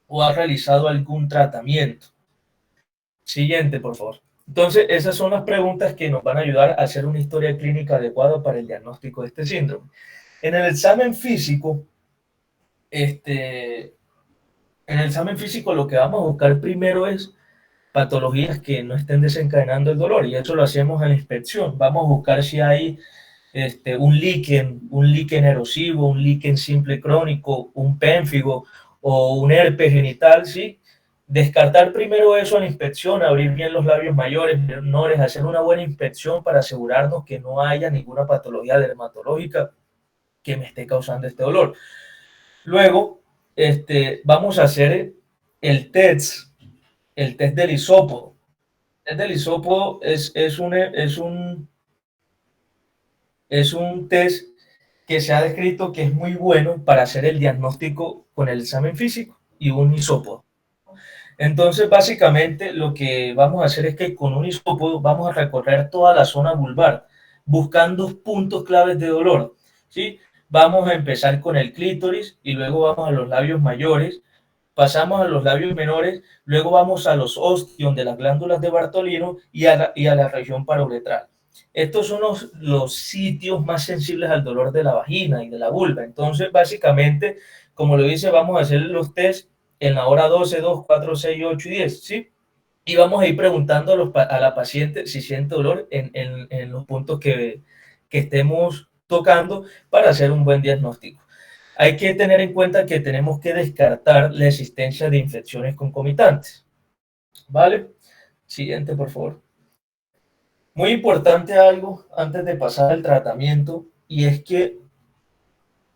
¿O ha realizado algún tratamiento? Siguiente, por favor. Entonces, esas son las preguntas que nos van a ayudar a hacer una historia clínica adecuada para el diagnóstico de este síndrome. En el examen físico, lo que vamos a buscar primero es patologías que no estén desencadenando el dolor, y eso lo hacemos en la inspección. Vamos a buscar si hay un líquen erosivo, un líquen simple crónico, un pénfigo o un herpes genital, ¿sí? Descartar primero eso en la inspección, abrir bien los labios mayores, menores, hacer una buena inspección para asegurarnos que no haya ninguna patología dermatológica que me esté causando este dolor. Luego, vamos a hacer el test del hisópodo. El test del hisópodo es un test que se ha descrito que es muy bueno para hacer el diagnóstico con el examen físico y un hisópodo. Entonces, básicamente, lo que vamos a hacer es que con un hisópodo vamos a recorrer toda la zona vulvar, buscando puntos claves de dolor, ¿sí? Vamos a empezar con el clítoris y luego vamos a los labios mayores, pasamos a los labios menores, luego vamos a los ostium de las glándulas de Bartolino y a la región parauretral. Estos son los sitios más sensibles al dolor de la vagina y de la vulva. Entonces, básicamente, como lo dice, vamos a hacer los test en la hora 12, 2, 4, 6, 8 y 10, ¿sí? Y vamos a ir preguntando a la paciente si siente dolor en los puntos que estemos tocando para hacer un buen diagnóstico. Hay que tener en cuenta que tenemos que descartar la existencia de infecciones concomitantes, ¿vale? Siguiente, por favor. Muy importante algo antes de pasar al tratamiento, y es que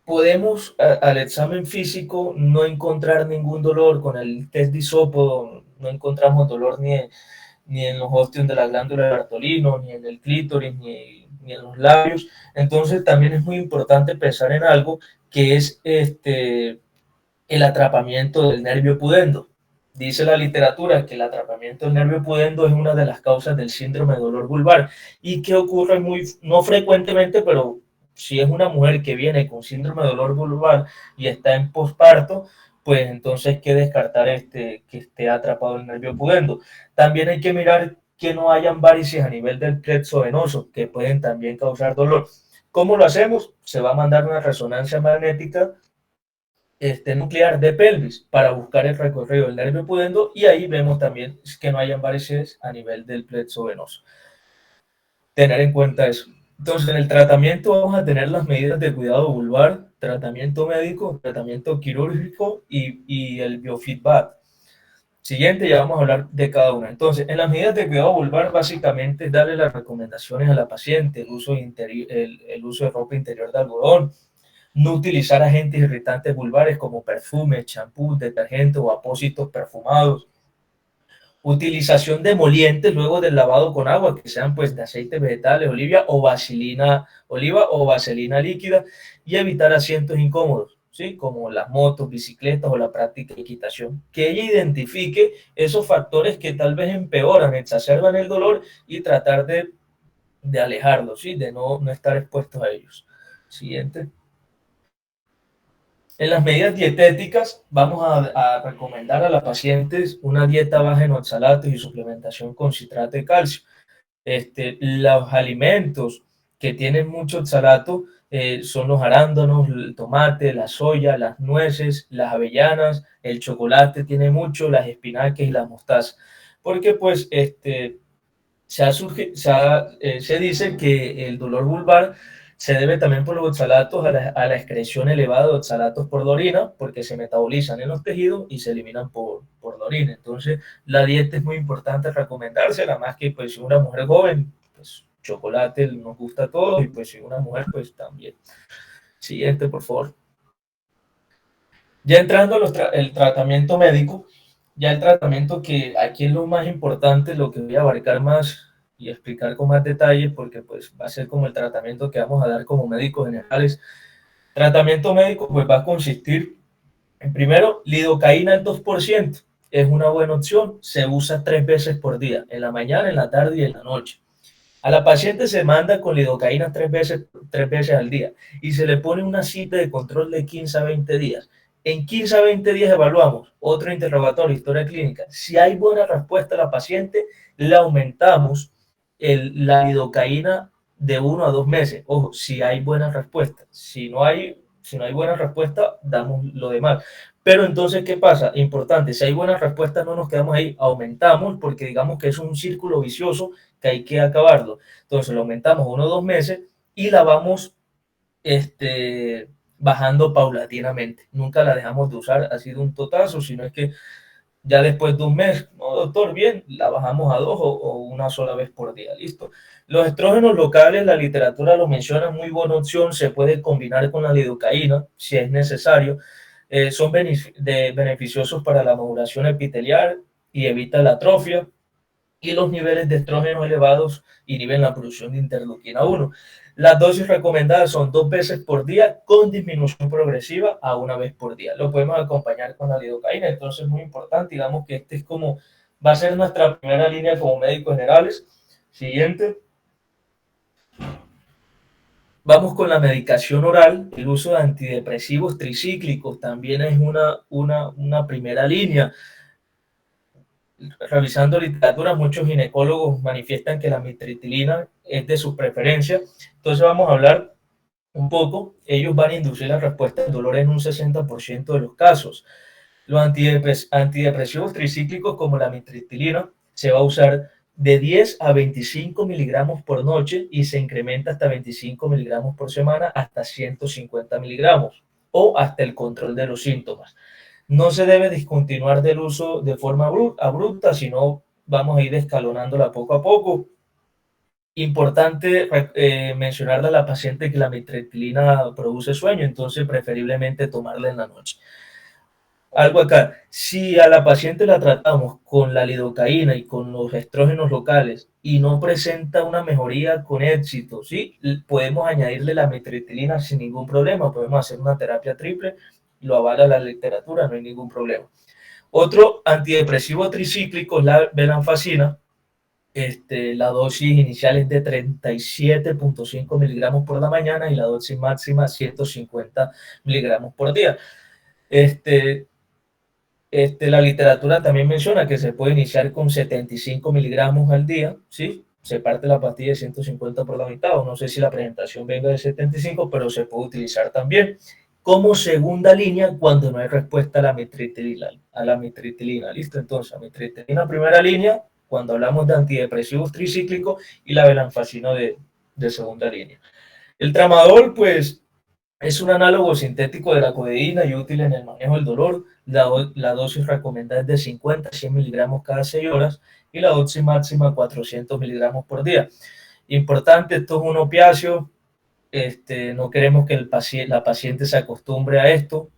podemos al examen físico no encontrar ningún dolor. Con el test de hisópodo no encontramos dolor ni en los ostium de la glándula de Bartolino, ni en el clítoris, ni en los labios. Entonces también es muy importante pensar en algo que es el atrapamiento del nervio pudendo. Dice la literatura que el atrapamiento del nervio pudendo es una de las causas del síndrome de dolor vulvar y que ocurre no frecuentemente, pero si es una mujer que viene con síndrome de dolor vulvar y está en posparto, pues entonces hay que descartar que esté atrapado el nervio pudendo. También hay que mirar que no hayan varices a nivel del plexo venoso, que pueden también causar dolor. ¿Cómo lo hacemos? Se va a mandar una resonancia magnética nuclear de pelvis para buscar el recorrido del nervio pudendo, y ahí vemos también que no hayan varices a nivel del plexo venoso. Tener en cuenta eso. Entonces, en el tratamiento vamos a tener las medidas de cuidado vulvar, tratamiento médico, tratamiento quirúrgico y el biofeedback. Siguiente, ya vamos a hablar de cada una. Entonces, en las medidas de cuidado vulvar, básicamente es darle las recomendaciones a la paciente, el uso de ropa interior de algodón, no utilizar agentes irritantes vulvares como perfumes, champús, detergentes o apósitos perfumados. Utilización de emolientes luego del lavado con agua, que sean pues de aceites vegetales, oliva o vaselina líquida, y evitar asientos incómodos, ¿sí? Como las motos, bicicletas o la práctica de equitación. Que ella identifique esos factores que tal vez empeoran, exacerban el dolor y tratar de alejarlos, ¿sí? De no estar expuestos a ellos. Siguiente. En las medidas dietéticas vamos a recomendar a las pacientes una dieta baja en oxalatos y suplementación con citrato de calcio. Los alimentos que tienen mucho oxalato son los arándanos, el tomate, la soya, las nueces, las avellanas, el chocolate tiene mucho, las espinacas y la mostaza. Porque pues se dice que el dolor vulvar Se debe también por los oxalatos a la excreción elevada de oxalatos por la orina, porque se metabolizan en los tejidos y se eliminan por la orina. Entonces, la dieta es muy importante recomendársela, más que pues si una mujer joven, pues chocolate nos gusta a todos, y pues si una mujer, pues también. Siguiente, por favor. Ya entrando el tratamiento médico, ya el tratamiento que aquí es lo más importante, lo que voy a abarcar más y explicar con más detalles, porque pues va a ser como el tratamiento que vamos a dar como médicos generales. Tratamiento médico pues va a consistir en, primero, lidocaína al 2%, es una buena opción, se usa 3 veces por día, en la mañana, en la tarde y en la noche. A la paciente se manda con lidocaína 3 veces al día y se le pone una cita de control de 15 a 20 días. En 15 a 20 días evaluamos otro interrogatorio, historia clínica. Si hay buena respuesta a la paciente, le aumentamos la lidocaína de 1 a 2 meses. Ojo, si hay buena respuesta. Si no hay buena respuesta, damos lo demás. Pero entonces, ¿qué pasa? Importante, si hay buena respuesta, no nos quedamos ahí, aumentamos, porque digamos que es un círculo vicioso que hay que acabarlo. Entonces, lo aumentamos 1 o 2 meses y la vamos bajando paulatinamente. Nunca la dejamos de usar así de un totazo, sino es que ya después de un mes, no, doctor, bien, la bajamos a 2 o una sola vez por día, listo. Los estrógenos locales, la literatura lo menciona, muy buena opción, se puede combinar con la lidocaína si es necesario. Son beneficiosos para la maduración epitelial y evita la atrofia, y los niveles de estrógeno elevados inhiben la producción de interleuquina 1. Las dosis recomendadas son 2 veces por día con disminución progresiva a 1 vez por día. Lo podemos acompañar con la lidocaína, entonces es muy importante, digamos que este es como, va a ser nuestra primera línea como médicos generales. Siguiente. Vamos con la medicación oral. El uso de antidepresivos tricíclicos también es una primera línea. Revisando literatura, muchos ginecólogos manifiestan que la amitriptilina es de su preferencia. Entonces vamos a hablar un poco. Ellos van a inducir la respuesta al dolor en un 60% de los casos. Los antidepresivos tricíclicos como la amitriptilina se va a usar de 10 a 25 miligramos por noche y se incrementa hasta 25 miligramos por semana hasta 150 miligramos o hasta el control de los síntomas. No se debe discontinuar del uso de forma abrupta, sino vamos a ir escalonándola poco a poco. Importante mencionarle a la paciente que la amitriptilina produce sueño, entonces preferiblemente tomarla en la noche. Algo acá, si a la paciente la tratamos con la lidocaína y con los estrógenos locales y no presenta una mejoría con éxito, ¿sí? Podemos añadirle la amitriptilina sin ningún problema, podemos hacer una terapia triple, lo avala la literatura, no hay ningún problema. Otro antidepresivo tricíclico es la venlafaxina. La dosis inicial es de 37.5 miligramos por la mañana y la dosis máxima 150 miligramos por día. La literatura también menciona que se puede iniciar con 75 miligramos al día, ¿sí? Se parte la pastilla de 150 por la mitad, o no sé si la presentación venga de 75, pero se puede utilizar también como segunda línea cuando no hay respuesta a la amitriptilina, ¿listo? Entonces, amitriptilina primera línea, cuando hablamos de antidepresivos tricíclicos, y la venlafaxina de segunda línea. El tramadol, pues, es un análogo sintético de la codeína y útil en el manejo del dolor. La dosis recomendada es de 50 a 100 miligramos cada 6 horas y la dosis máxima 400 miligramos por día. Importante, esto es un opiáceo. No queremos que la paciente se acostumbre a esto.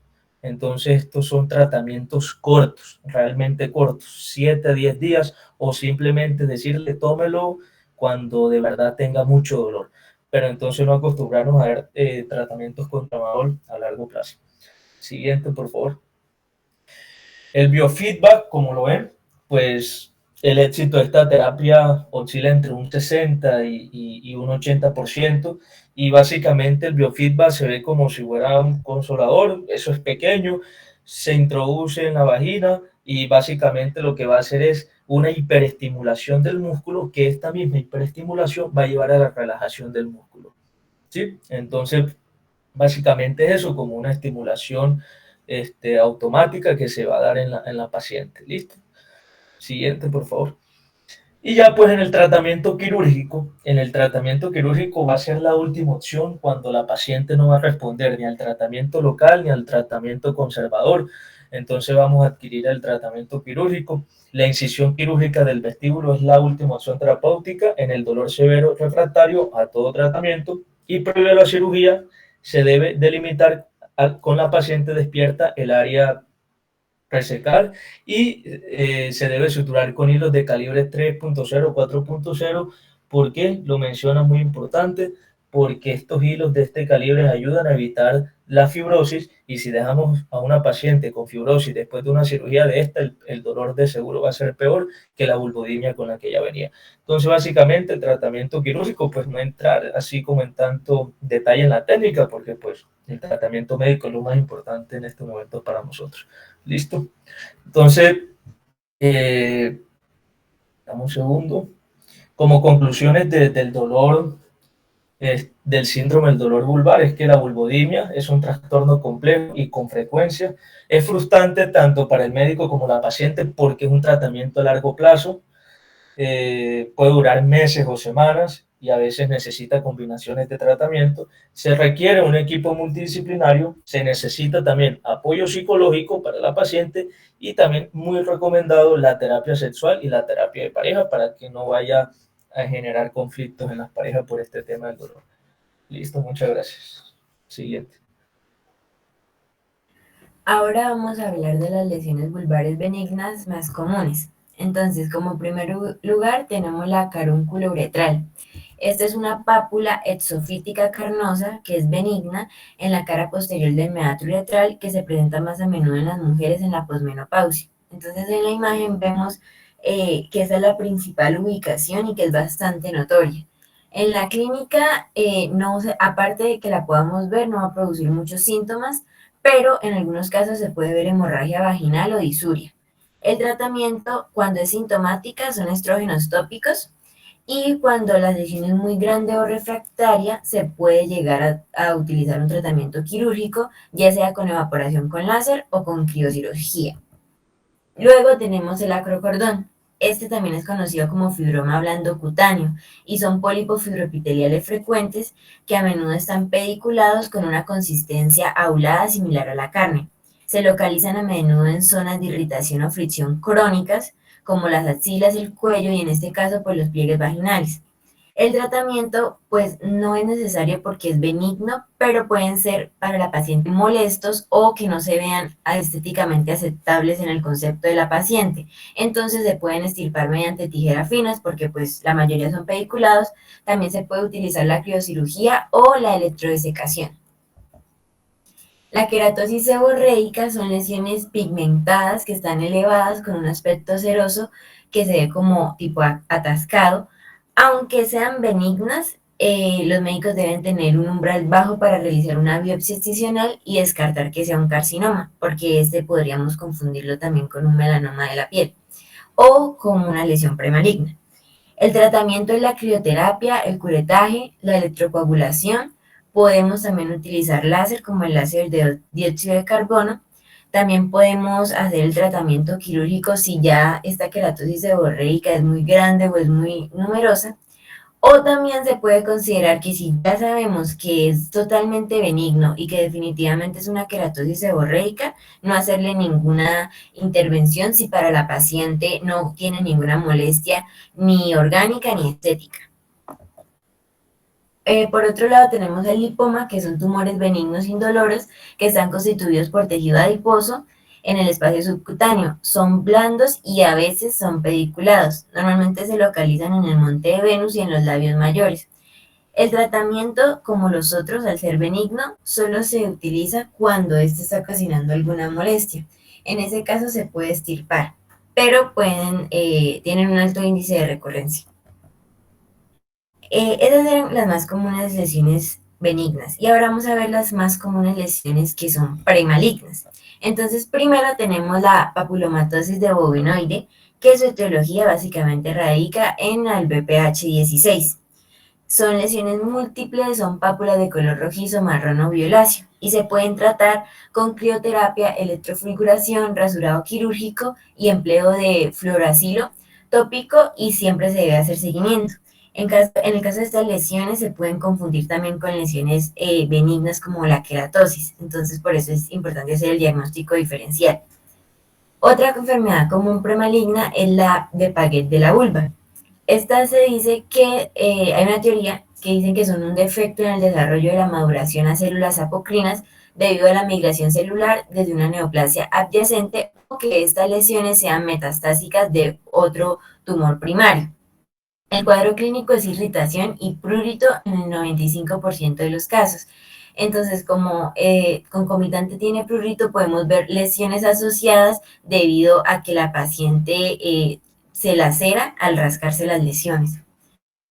Entonces, estos son tratamientos cortos, realmente cortos, 7 a 10 días, o simplemente decirle tómelo cuando de verdad tenga mucho dolor. Pero entonces no acostumbrarnos a ver tratamientos con tramadol a largo plazo. Siguiente, por favor. El biofeedback, como lo ven, pues el éxito de esta terapia oscila entre un 60 y un 80%, y básicamente el biofeedback se ve como si fuera un consolador, eso es pequeño, se introduce en la vagina y básicamente lo que va a hacer es una hiperestimulación del músculo, que esta misma hiperestimulación va a llevar a la relajación del músculo, ¿sí? Entonces, básicamente es eso, como una estimulación automática que se va a dar en la paciente. ¿Listo? Siguiente, por favor. Y ya pues en el tratamiento quirúrgico va a ser la última opción cuando la paciente no va a responder ni al tratamiento local ni al tratamiento conservador. Entonces vamos a adquirir el tratamiento quirúrgico. La incisión quirúrgica del vestíbulo es la última opción terapéutica en el dolor severo refractario a todo tratamiento, y previo a la cirugía se debe delimitar con la paciente despierta el área resecar, y se debe suturar con hilos de calibre 3.0, 4.0. ¿Por qué? Lo menciona, muy importante, porque estos hilos de este calibre ayudan a evitar la fibrosis, y si dejamos a una paciente con fibrosis después de una cirugía de esta, el dolor de seguro va a ser peor que la vulvodimia con la que ya venía. Entonces, básicamente, el tratamiento quirúrgico, pues no entrar así como en tanto detalle en la técnica, porque pues el tratamiento médico es lo más importante en este momento para nosotros. ¿Listo? Entonces, dame un segundo. Como conclusiones del dolor, del síndrome del dolor vulvar, es que la vulvodimia es un trastorno complejo y con frecuencia es frustrante tanto para el médico como la paciente, porque es un tratamiento a largo plazo. Puede durar meses o semanas y a veces necesita combinaciones de tratamiento. Se requiere un equipo multidisciplinario, se necesita también apoyo psicológico para la paciente, y también muy recomendado la terapia sexual y la terapia de pareja para que no vaya a generar conflictos en las parejas por este tema del dolor. Listo, muchas gracias. Siguiente. Ahora vamos a hablar de las lesiones vulvares benignas más comunes. Entonces, como primer lugar tenemos la carúnculo uretral. Esta es una pápula exofítica carnosa que es benigna en la cara posterior del meato uretral, que se presenta más a menudo en las mujeres en la posmenopausia. Entonces, en la imagen vemos que esa es la principal ubicación y que es bastante notoria. En la clínica, aparte de que la podamos ver, no va a producir muchos síntomas, pero en algunos casos se puede ver hemorragia vaginal o disuria. El tratamiento, cuando es sintomática, son estrógenos tópicos, y cuando la lesión es muy grande o refractaria, se puede llegar a utilizar un tratamiento quirúrgico, ya sea con evaporación con láser o con criocirugía. Luego tenemos el acrocordón. Este también es conocido como fibroma blando cutáneo y son pólipos fibroepiteliales frecuentes que a menudo están pediculados con una consistencia aulada similar a la carne. Se localizan a menudo en zonas de irritación o fricción crónicas, como las axilas, el cuello y en este caso pues los pliegues vaginales. El tratamiento pues no es necesario porque es benigno, pero pueden ser para la paciente molestos o que no se vean estéticamente aceptables en el concepto de la paciente. Entonces se pueden extirpar mediante tijeras finas porque pues la mayoría son pediculados. También se puede utilizar la criocirugía o la electrodesecación. La queratosis seborreica son lesiones pigmentadas que están elevadas con un aspecto ceroso que se ve como tipo atascado. Aunque sean benignas, los médicos deben tener un umbral bajo para realizar una biopsia excisional y descartar que sea un carcinoma, porque podríamos confundirlo también con un melanoma de la piel o con una lesión premaligna. El tratamiento es la crioterapia, el curetaje, la electrocoagulación. Podemos también utilizar láser como el láser de dióxido de carbono. También podemos hacer el tratamiento quirúrgico si ya esta queratosis seborreica es muy grande o es muy numerosa. O también se puede considerar que si ya sabemos que es totalmente benigno y que definitivamente es una queratosis seborreica, no hacerle ninguna intervención si para la paciente no tiene ninguna molestia ni orgánica ni estética. Por otro lado tenemos el lipoma, que son tumores benignos indoloros que están constituidos por tejido adiposo en el espacio subcutáneo. Son blandos y a veces son pediculados. Normalmente se localizan en el monte de Venus y en los labios mayores. El tratamiento, como los otros, al ser benigno, solo se utiliza cuando este está ocasionando alguna molestia. En ese caso se puede extirpar, pero tienen un alto índice de recurrencia. Esas eran las más comunes lesiones benignas. Y ahora vamos a ver las más comunes lesiones que son premalignas. Entonces, primero tenemos la papulomatosis de bovinoide, que su etiología básicamente radica en el BPH16. Son lesiones múltiples, son pápulas de color rojizo, marrón o violáceo, y se pueden tratar con crioterapia, electrofulguración, rasurado quirúrgico y empleo de fluoracilo tópico y siempre se debe hacer seguimiento. En el caso de estas lesiones se pueden confundir también con lesiones benignas como la queratosis, entonces por eso es importante hacer el diagnóstico diferencial. Otra enfermedad común premaligna es la de Paget de la vulva. Esta se dice que hay una teoría que dicen que son un defecto en el desarrollo de la maduración a células apocrinas debido a la migración celular desde una neoplasia adyacente o que estas lesiones sean metastásicas de otro tumor primario. El cuadro clínico es irritación y prurito en el 95% de los casos. Entonces, como concomitante tiene prurito, podemos ver lesiones asociadas debido a que la paciente se lacera al rascarse las lesiones.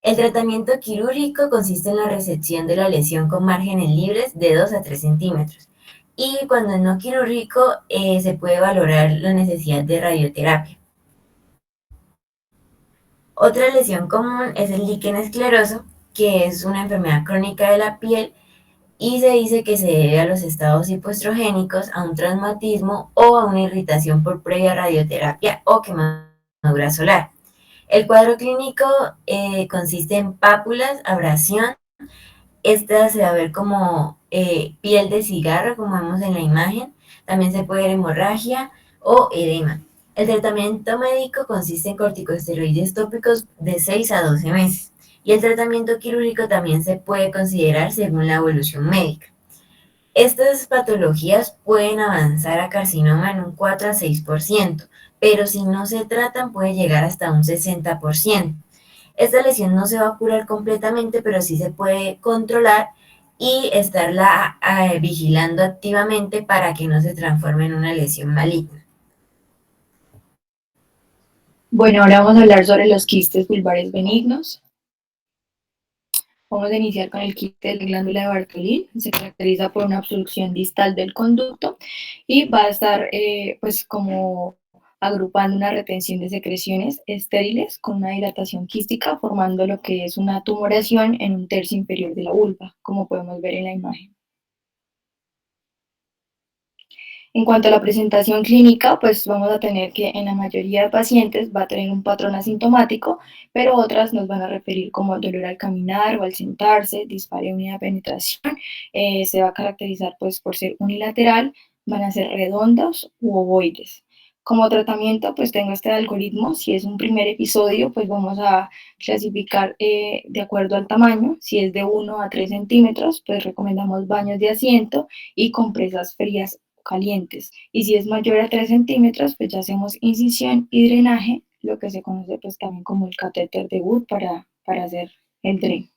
El tratamiento quirúrgico consiste en la resección de la lesión con márgenes libres de 2 a 3 centímetros. Y cuando es no quirúrgico, se puede valorar la necesidad de radioterapia. Otra lesión común es el líquen escleroso, que es una enfermedad crónica de la piel y se dice que se debe a los estados hipoestrogénicos, a un traumatismo o a una irritación por previa radioterapia o quemadura solar. El cuadro clínico consiste en pápulas, abrasión. Esta se va a ver como piel de cigarro, como vemos en la imagen. También se puede ver hemorragia o edema. El tratamiento médico consiste en corticosteroides tópicos de 6 a 12 meses. Y el tratamiento quirúrgico también se puede considerar según la evolución médica. Estas patologías pueden avanzar a carcinoma en un 4 a 6%, pero si no se tratan puede llegar hasta un 60%. Esta lesión no se va a curar completamente, pero sí se puede controlar y estarla vigilando activamente para que no se transforme en una lesión maligna. Bueno, ahora vamos a hablar sobre los quistes vulvares benignos. Vamos a iniciar con el quiste de la glándula de Bartholin. Se caracteriza por una obstrucción distal del conducto y va a estar pues como agrupando una retención de secreciones estériles con una dilatación quística, formando lo que es una tumoración en un tercio inferior de la vulva, como podemos ver en la imagen. En cuanto a la presentación clínica, pues vamos a tener que en la mayoría de pacientes va a tener un patrón asintomático, pero otras nos van a referir como dolor al caminar o al sentarse, dispareunia de penetración. Se va a caracterizar pues por ser unilateral, van a ser redondos u ovoides. Como tratamiento, pues tengo este algoritmo. Si es un primer episodio, pues vamos a clasificar de acuerdo al tamaño. Si es de 1 a 3 centímetros, pues recomendamos baños de asiento y compresas frías calientes. Y si es mayor a 3 centímetros, pues ya hacemos incisión y drenaje, lo que se conoce pues también como el catéter de Wood para hacer el dren.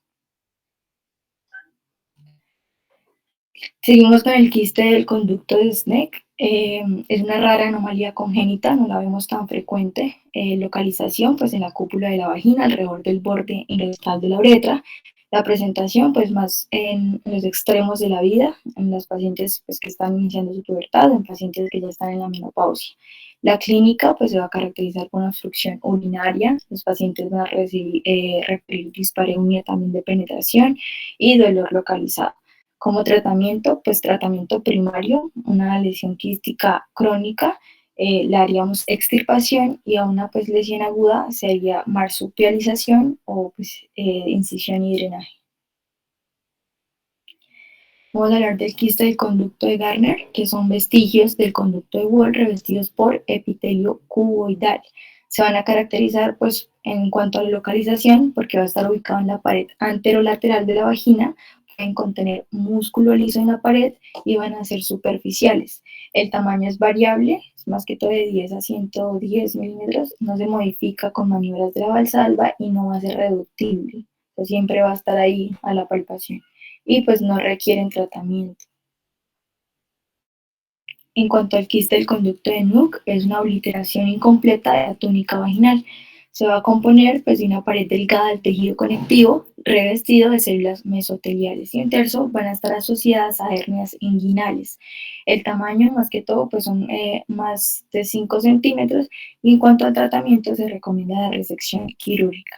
Seguimos con el quiste del conducto de Snake. Es una rara anomalía congénita, no la vemos tan frecuente. Localización pues en la cúpula de la vagina, alrededor del borde ingresal de la uretra. La presentación pues más en los extremos de la vida, en las pacientes pues, que están iniciando su pubertad, en pacientes que ya están en la menopausia. La clínica pues se va a caracterizar por una obstrucción urinaria, los pacientes van a referir dispareunia también de penetración y dolor localizado. Como tratamiento, pues tratamiento primario, una lesión quística crónica, le haríamos extirpación y a una pues, lesión aguda se haría marsupialización o pues, incisión y drenaje. Vamos a hablar del quiste del conducto de Garner, que son vestigios del conducto de Wohl revestidos por epitelio cuboidal. Se van a caracterizar pues, en cuanto a la localización, porque va a estar ubicado en la pared anterolateral de la vagina, pueden contener músculo liso en la pared y van a ser superficiales. El tamaño es variable, es más que todo de 10 a 110 milímetros, no se modifica con maniobras de la valsalva y no va a ser reductible, pues siempre va a estar ahí a la palpación y pues no requieren tratamiento. En cuanto al quiste del conducto de Nuck, es una obliteración incompleta de la túnica vaginal. Se va a componer pues, de una pared delgada del tejido conectivo revestido de células mesoteliales y en tercio van a estar asociadas a hernias inguinales. El tamaño más que todo pues, son más de 5 centímetros y en cuanto al tratamiento se recomienda la resección quirúrgica.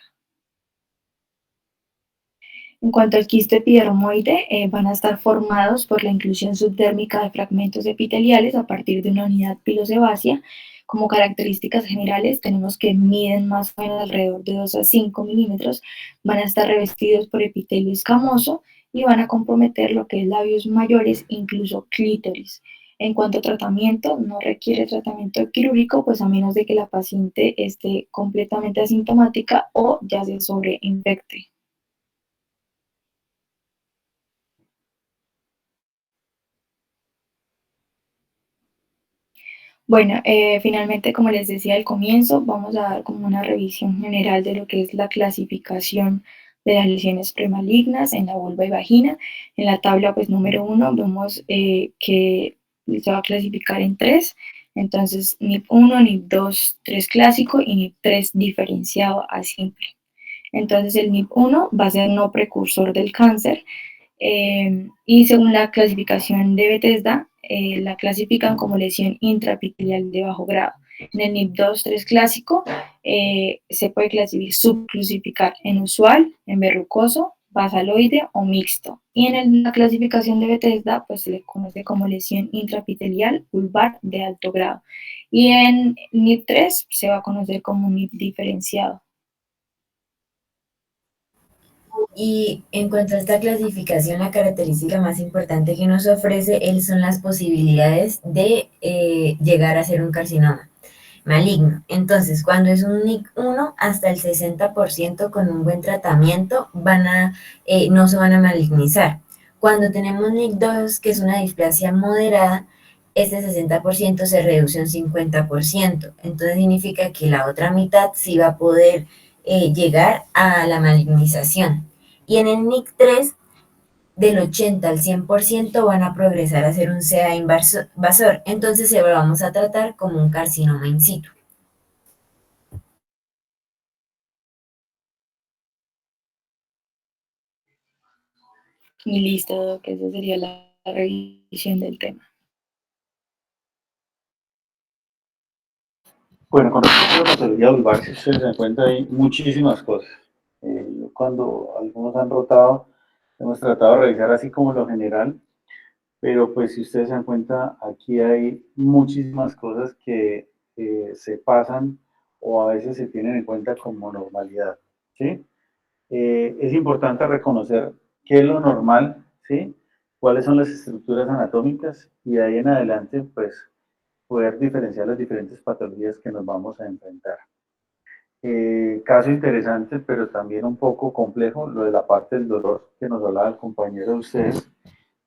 En cuanto al quiste epidermoide, van a estar formados por la inclusión subdérmica de fragmentos epiteliales a partir de una unidad pilosebácea como características generales tenemos que miden más o menos alrededor de 2 a 5 milímetros, van a estar revestidos por epitelio escamoso y van a comprometer lo que es labios mayores, incluso clítoris. En cuanto a tratamiento, no requiere tratamiento quirúrgico, pues a menos de que la paciente esté completamente asintomática o ya se sobreinfecte. Bueno, finalmente, como les decía al comienzo, vamos a dar como una revisión general de lo que es la clasificación de las lesiones premalignas en la vulva y vagina. En la tabla, pues, número 1, vemos que se va a clasificar en 3. Entonces, NIP1, NIP2, 3 clásico y NIP3 diferenciado a simple. Entonces, el NIP1 va a ser no precursor del cáncer, y según la clasificación de Bethesda, la clasifican como lesión intraepitelial de bajo grado. En el NIP2, 3 clásico, se puede subclasificar en usual, en verrucoso, basaloide o mixto. Y en la clasificación de Bethesda, pues se le conoce como lesión intraepitelial vulvar de alto grado. Y en NIP3 se va a conocer como NIP diferenciado. Y en cuanto a esta clasificación, la característica más importante que nos ofrece él son las posibilidades de llegar a ser un carcinoma maligno. Entonces, cuando es un NIC1, hasta el 60% con un buen tratamiento no se van a malignizar. Cuando tenemos NIC2, que es una displasia moderada, este 60% se reduce a un 50%. Entonces significa que la otra mitad sí va a poder llegar a la malignización. Y en el NIC3, del 80 al 100% van a progresar a ser un CA invasor, entonces se lo vamos a tratar como un carcinoma in situ. Y listo, que esa sería la revisión del tema. Bueno, con respecto a la patología vulvar, si ustedes se dan cuenta, hay muchísimas cosas. Cuando algunos han rotado, hemos tratado de revisar así como lo general, pero pues si ustedes se dan cuenta, aquí hay muchísimas cosas que se pasan o a veces se tienen en cuenta como normalidad, ¿sí? Es importante reconocer qué es lo normal, ¿sí? Cuáles son las estructuras anatómicas y de ahí en adelante, pues, poder diferenciar las diferentes patologías que nos vamos a enfrentar. Caso interesante, pero también un poco complejo, lo de la parte del dolor que nos hablaba el compañero de ustedes.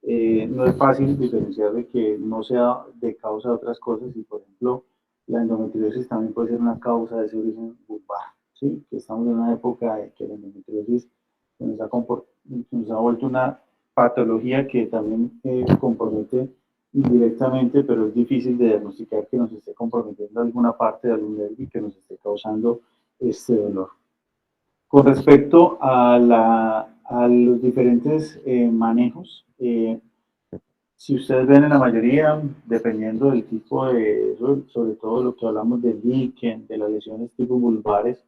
No es fácil diferenciar de que no sea de causa de otras cosas y, por ejemplo, la endometriosis también puede ser una causa de ese origen vulvar, ¿sí? Que estamos en una época en que la endometriosis nos ha vuelto una patología que también compromete indirectamente, pero es difícil de diagnosticar que nos esté comprometiendo alguna parte de algún nervio y que nos esté causando este dolor. Con respecto a los diferentes manejos, si ustedes ven en la mayoría, dependiendo del tipo de, sobre todo lo que hablamos del líquen, de las lesiones tipo vulvares,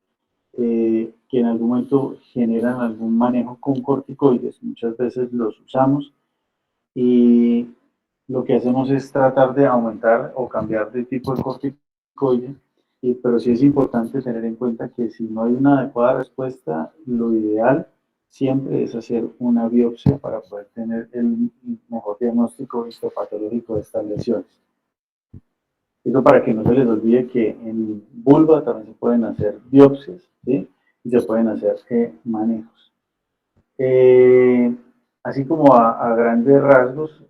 que en algún momento generan algún manejo con corticoides, muchas veces los usamos y lo que hacemos es tratar de aumentar o cambiar de tipo de corticoide, pero sí es importante tener en cuenta que si no hay una adecuada respuesta, lo ideal siempre es hacer una biopsia para poder tener el mejor diagnóstico histopatológico de estas lesiones. Eso para que no se les olvide que en vulva también se pueden hacer biopsias, ¿sí? Y se pueden hacer manejos. Así como a grandes rasgos,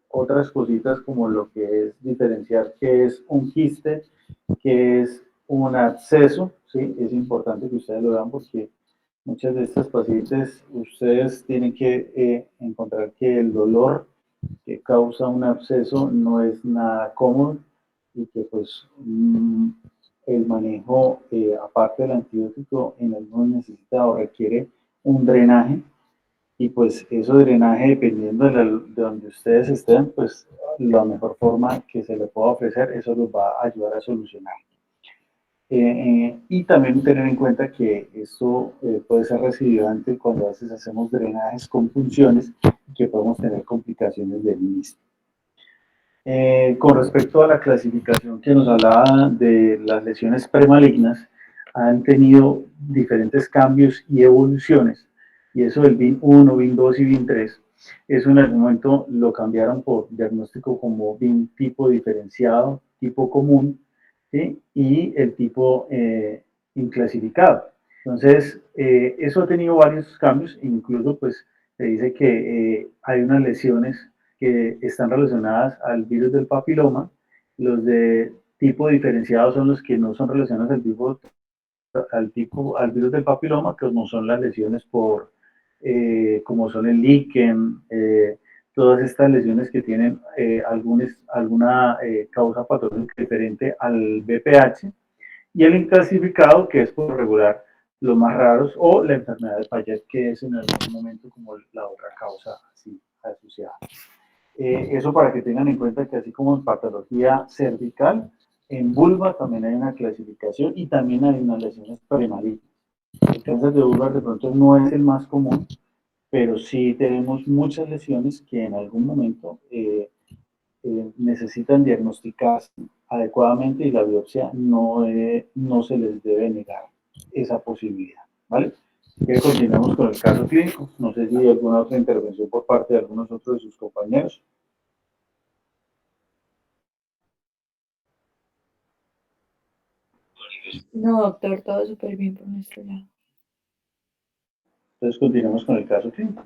otras cositas como lo que es diferenciar qué es un quiste, qué es un absceso, ¿sí? Es importante que ustedes lo vean porque muchas de estas pacientes ustedes tienen que encontrar que el dolor que causa un absceso no es nada cómodo y que pues el manejo, aparte del antibiótico, en algunos necesita o requiere un drenaje y pues eso drenaje, dependiendo de donde ustedes estén, pues la mejor forma que se le pueda ofrecer, eso los va a ayudar a solucionar. Y también tener en cuenta que esto puede ser recidivante cuando a veces hacemos drenajes con punciones y que podemos tener complicaciones del mismo. Con respecto a la clasificación que nos hablaba de las lesiones premalignas, han tenido diferentes cambios y evoluciones, y eso del BIN 1, BIN 2 y BIN 3, eso en algún momento lo cambiaron por diagnóstico como BIN tipo diferenciado, tipo común, ¿sí? Y el tipo inclasificado. Entonces, eso ha tenido varios cambios, incluso pues se dice que hay unas lesiones que están relacionadas al virus del papiloma. Los de tipo diferenciado son los que no son relacionados al virus del papiloma, que no son las lesiones por, como son el líquen, todas estas lesiones que tienen alguna causa patológica diferente al BPH, y el inclasificado, que es por regular los más raros, o la enfermedad de Payet, que es en algún momento como la otra causa así asociada. Eso para que tengan en cuenta que así como en patología cervical, en vulva también hay una clasificación y también hay unas lesiones premalignas. El cáncer de vulva de pronto no es el más común, pero sí tenemos muchas lesiones que en algún momento necesitan diagnosticarse adecuadamente y la biopsia no se les debe negar esa posibilidad, ¿vale? Que continuamos con el caso clínico. No sé si hay alguna otra intervención por parte de algunos otros de sus compañeros. No, doctor, todo súper bien por nuestro lado. Entonces continuamos con el caso clínico.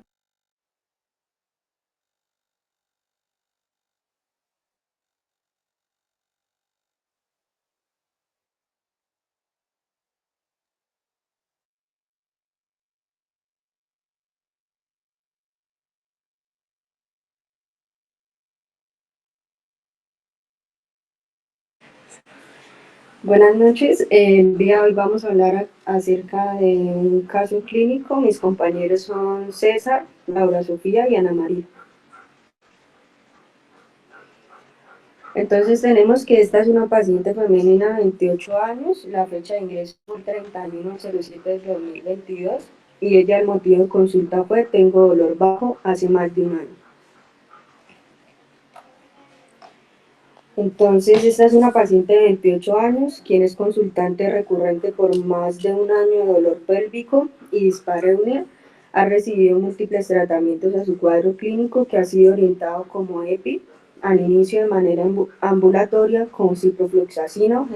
Buenas noches, el día de hoy vamos a hablar acerca de un caso clínico. Mis compañeros son César, Laura Sofía y Ana María. Entonces tenemos que esta es una paciente femenina de 28 años, la fecha de ingreso fue el 31/07 de 2022 y ella el motivo de consulta fue tengo dolor bajo hace más de un año. Entonces, esta es una paciente de 28 años, quien es consultante recurrente por más de un año de dolor pélvico y dispareunia. Ha recibido múltiples tratamientos a su cuadro clínico que ha sido orientado como EPI, al inicio de manera ambulatoria con ciprofloxacino,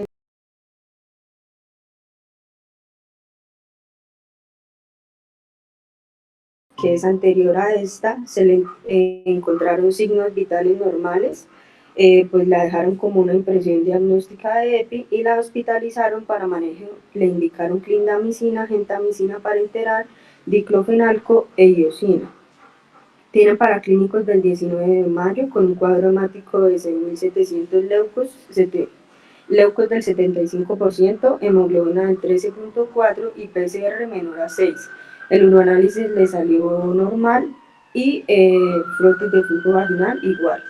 que es anterior a esta. Se le encontraron signos vitales normales, pues la dejaron como una impresión diagnóstica de EPI y la hospitalizaron para manejo. Le indicaron clindamicina, gentamicina parenteral, diclofenalco e iosina. Tienen paraclínicos del 19 de mayo con un cuadro hemático de 6.700 leucos del 75%, hemoglobina del 13.4 y PCR menor a 6. El uroanálisis le salió normal y frotis de flujo vaginal igual.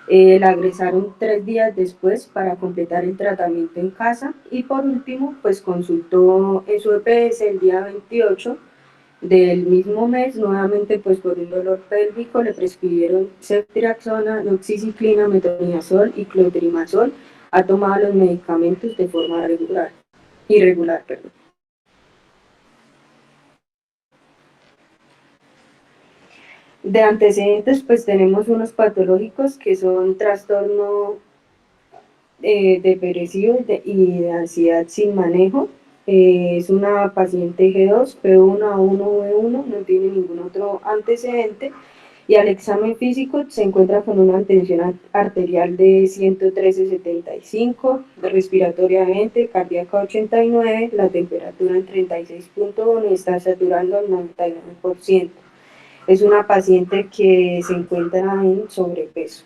La ingresaron 3 días después para completar el tratamiento en casa y por último pues consultó en su EPS el día 28 del mismo mes, nuevamente pues por un dolor pélvico le prescribieron ceftriaxona, doxiciclina, metronidazol y clotrimazol. Ha tomado los medicamentos de forma irregular. De antecedentes pues tenemos unos patológicos que son trastorno depresivo y de ansiedad sin manejo. Es una paciente G2, P1, A1, B1, no tiene ningún otro antecedente y al examen físico se encuentra con una tensión arterial de 113/75, respiratoria 20, cardíaca 89, la temperatura en 36.1 y está saturando al 99%. Es una paciente que se encuentra en sobrepeso.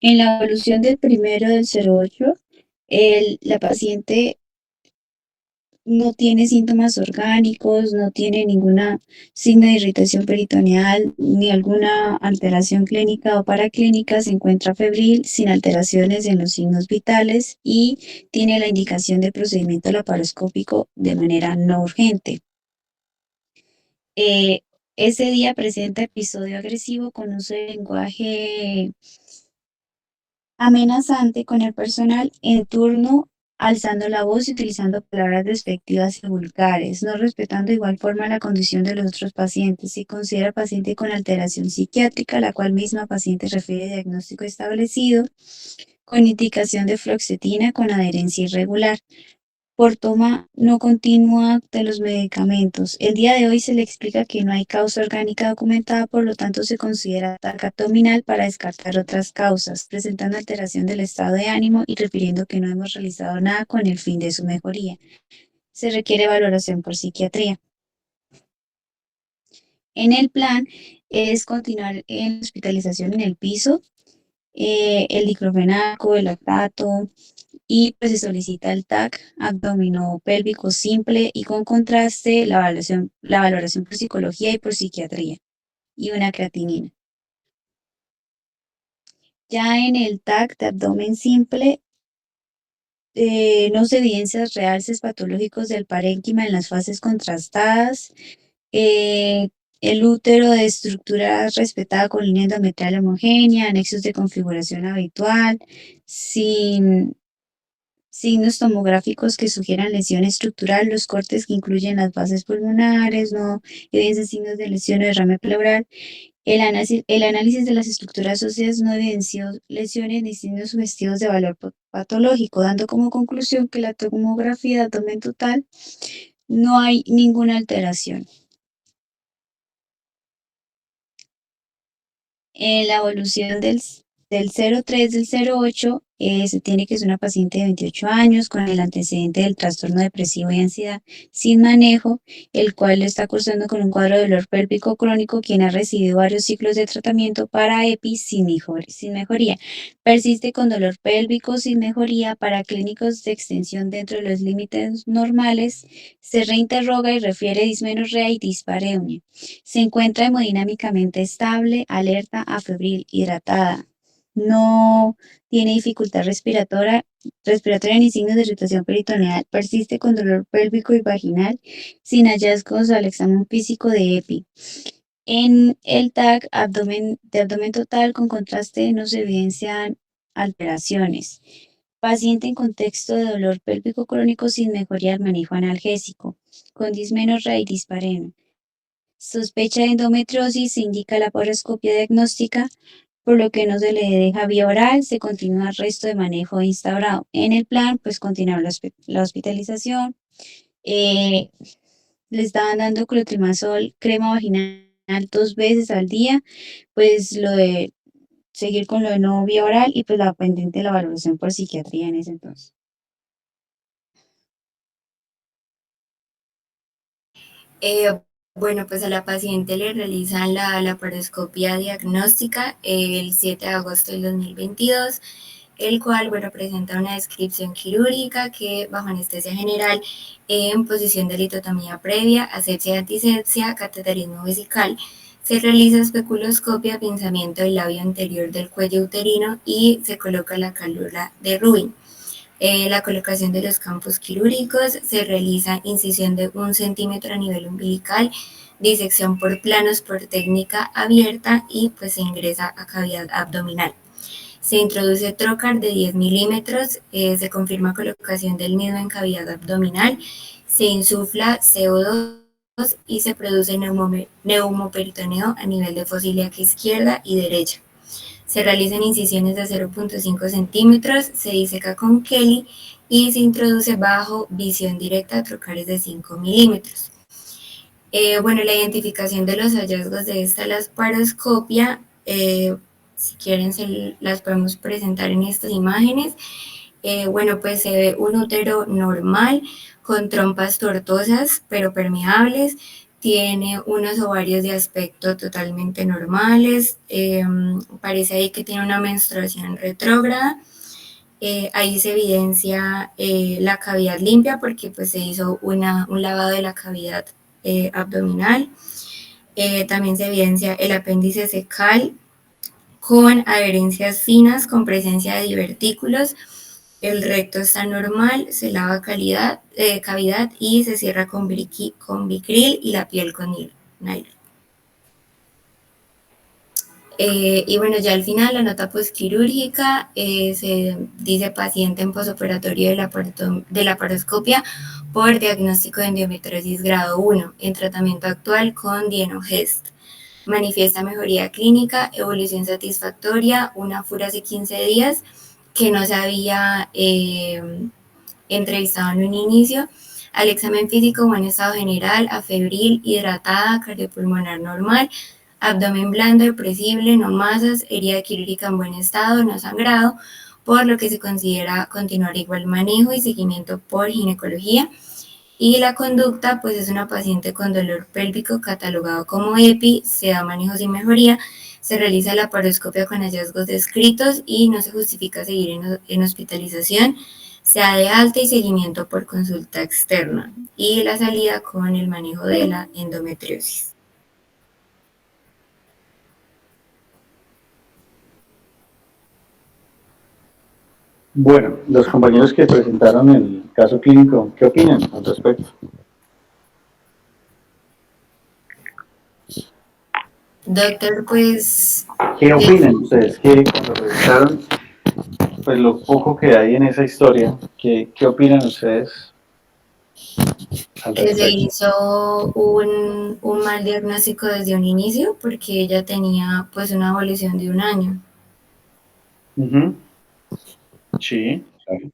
En la evolución del primero del 08, la paciente no tiene síntomas orgánicos, no tiene ninguna signo de irritación peritoneal ni alguna alteración clínica o paraclínica, se encuentra febril, sin alteraciones en los signos vitales y tiene la indicación de procedimiento laparoscópico de manera no urgente. Ese día presenta episodio agresivo con uso de lenguaje amenazante con el personal en turno, alzando la voz y utilizando palabras despectivas y vulgares, no respetando de igual forma la condición de los otros pacientes. Se considera paciente con alteración psiquiátrica, la cual misma paciente refiere diagnóstico establecido, con indicación de fluoxetina con adherencia irregular, por toma no continua de los medicamentos. El día de hoy se le explica que no hay causa orgánica documentada, por lo tanto se considera ataque abdominal para descartar otras causas, presentando alteración del estado de ánimo y refiriendo que no hemos realizado nada con el fin de su mejoría. Se requiere valoración por psiquiatría. En el plan es continuar en hospitalización en el piso, el diclofenaco, el lactato, y pues se solicita el TAC abdominopélvico simple y con contraste, la valoración por psicología y por psiquiatría y una creatinina. Ya en el TAC de abdomen simple, no se evidencian realces patológicos del parénquima en las fases contrastadas, el útero de estructura respetada con línea endometrial homogénea, anexos de configuración habitual, sin signos tomográficos que sugieran lesión estructural, los cortes que incluyen las bases pulmonares, no evidencian signos de lesión o derrame pleural. El análisis de las estructuras óseas no evidenció lesiones ni signos sugestivos de valor patológico, dando como conclusión que la tomografía de abdomen total no hay ninguna alteración. En la evolución del 03 del 08, se tiene que es una paciente de 28 años con el antecedente del trastorno depresivo y ansiedad sin manejo, el cual está cursando con un cuadro de dolor pélvico crónico, quien ha recibido varios ciclos de tratamiento para EPI sin mejoría. Persiste con dolor pélvico sin mejoría, para clínicos de extensión dentro de los límites normales, se reinterroga y refiere dismenorrea y dispareunia. Se encuentra hemodinámicamente estable, alerta, afebril, hidratada. No tiene dificultad respiratoria ni signos de irritación peritoneal. Persiste con dolor pélvico y vaginal sin hallazgos al examen físico de EPI. En el TAC de abdomen total con contraste no se evidencian alteraciones. Paciente en contexto de dolor pélvico crónico sin mejoría al manejo analgésico, con dismenorrea y dispareunia. Sospecha de endometriosis, se indica la laparoscopia diagnóstica, por lo que no se le deja vía oral, se continúa el resto de manejo instaurado. En el plan, pues continuar la hospitalización, le estaban dando clotrimazol, crema vaginal 2 veces al día, pues lo de seguir con lo de no vía oral y pues la pendiente de la valoración por psiquiatría en ese entonces. Bueno, pues a la paciente le realizan la laparoscopia diagnóstica el 7 de agosto del 2022, el cual, bueno, presenta una descripción quirúrgica que bajo anestesia general, en posición de litotomía previa, asepsia y antisepsia, cateterismo vesical, se realiza especuloscopia, pinzamiento del labio anterior del cuello uterino y se coloca la cálula de Rubin. La colocación de los campos quirúrgicos, se realiza incisión de 1 centímetro a nivel umbilical, disección por planos por técnica abierta y pues se ingresa a cavidad abdominal. Se introduce trocar de 10 milímetros, se confirma colocación del mismo en cavidad abdominal, se insufla CO2 y se produce neumoperitoneo a nivel de fosa ilíaca izquierda y derecha. Se realizan incisiones de 0.5 centímetros, se diseca con Kelly y se introduce bajo visión directa trocares de 5 milímetros. Bueno, la identificación de los hallazgos de esta laparoscopia, si quieren las podemos presentar en estas imágenes. Bueno, pues se ve un útero normal con trompas tortuosas pero permeables, tiene unos ovarios de aspecto totalmente normales, parece ahí que tiene una menstruación retrógrada. Ahí se evidencia la cavidad limpia porque pues se hizo un lavado de la cavidad abdominal. También se evidencia el apéndice cecal con adherencias finas, con presencia de divertículos. El recto está normal, se lava cavidad y se cierra con Vicryl y la piel con nylon. Y bueno, ya al final la nota postquirúrgica se dice paciente en posoperatorio de la laparoscopia por diagnóstico de endometriosis grado 1 en tratamiento actual con Dienogest. Manifiesta mejoría clínica, evolución satisfactoria, una FUR hace 15 días que no se había entrevistado en un inicio. Al examen físico, buen estado general, afebril, hidratada, cardiopulmonar normal, abdomen blando, depresible, no masas, herida quirúrgica en buen estado, no sangrado, por lo que se considera continuar igual manejo y seguimiento por ginecología. Y la conducta, pues es una paciente con dolor pélvico catalogado como EPI, se da manejo sin mejoría, se realiza la laparoscopia con hallazgos descritos y no se justifica seguir en hospitalización, se da de alta y seguimiento por consulta externa y la salida con el manejo de la endometriosis. Bueno, los compañeros que presentaron el caso clínico, ¿qué opinan al respecto? Doctor, pues... ¿Qué opinan ustedes? ¿Qué, cuando revisaron pues, lo poco que hay en esa historia, qué opinan ustedes al Se respecto? hizo un mal diagnóstico desde un inicio porque ella tenía pues una evolución de 1 año. Sí, claro.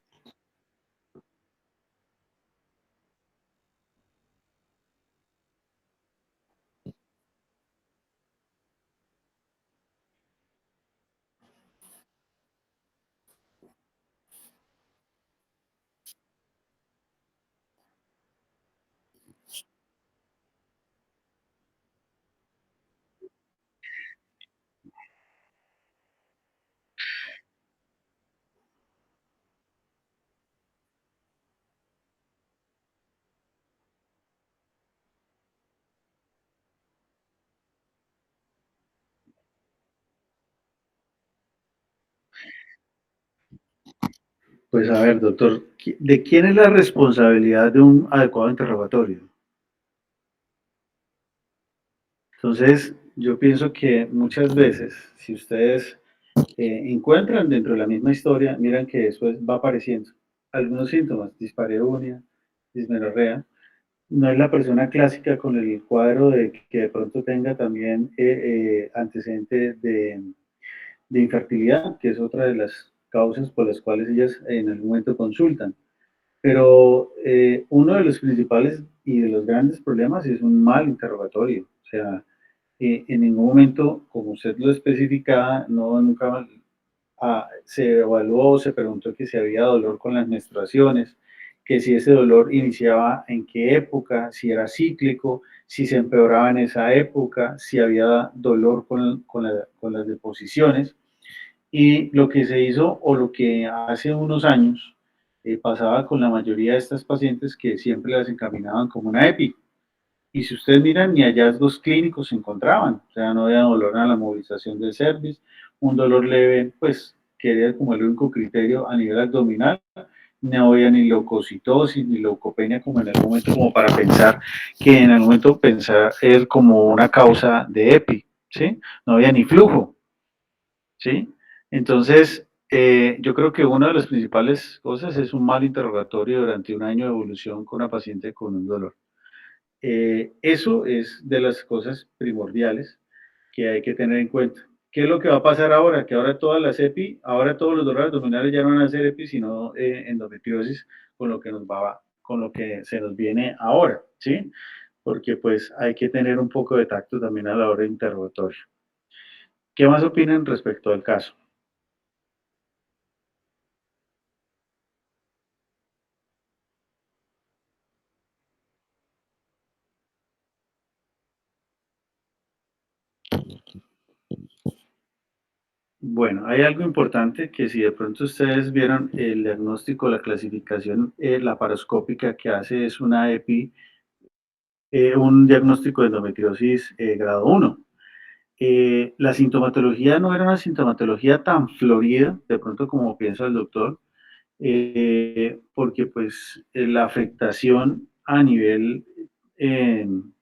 Pues a ver, doctor, ¿de quién es la responsabilidad de un adecuado interrogatorio? Entonces, yo pienso que muchas veces, si ustedes encuentran dentro de la misma historia, miran que después va apareciendo algunos síntomas, dispareunia, dismenorrea. No es la persona clásica con el cuadro de que de pronto tenga también antecedente de infertilidad, que es otra de las causas por las cuales ellas en algún momento consultan. Pero uno de los principales y de los grandes problemas es un mal interrogatorio. O sea, en ningún momento, como usted lo especificaba, no nunca se evaluó, se preguntó que si había dolor con las menstruaciones, que si ese dolor iniciaba en qué época, si era cíclico, si se empeoraba en esa época, si había dolor con las deposiciones. Y lo que se hizo o lo que hace unos años pasaba con la mayoría de estas pacientes que siempre las encaminaban como una EPI. Y si ustedes miran, ni hallazgos clínicos se encontraban. O sea, no había dolor a la movilización del cervix, un dolor leve, pues, que era como el único criterio a nivel abdominal. No había ni leucocitosis ni leucopenia como en algún momento, como para pensar que en algún momento pensar es como una causa de EPI, ¿sí? No había ni flujo, ¿sí? Entonces, yo creo que una de las principales cosas es un mal interrogatorio durante un año de evolución con una paciente con un dolor. Eso es de las cosas primordiales que hay que tener en cuenta. ¿Qué es lo que va a pasar ahora? Que ahora todas las EPI, ahora todos los dolores abdominales ya no van a ser EPI, sino endometriosis, con lo que se nos viene ahora, ¿sí? Porque pues hay que tener un poco de tacto también a la hora de interrogatorio. ¿Qué más opinan respecto al caso? Bueno, hay algo importante que si de pronto ustedes vieron el diagnóstico, la clasificación laparoscópica que hace es una EPI, un diagnóstico de endometriosis grado 1. La sintomatología no era una sintomatología tan florida, de pronto como piensa el doctor, porque pues la afectación a nivel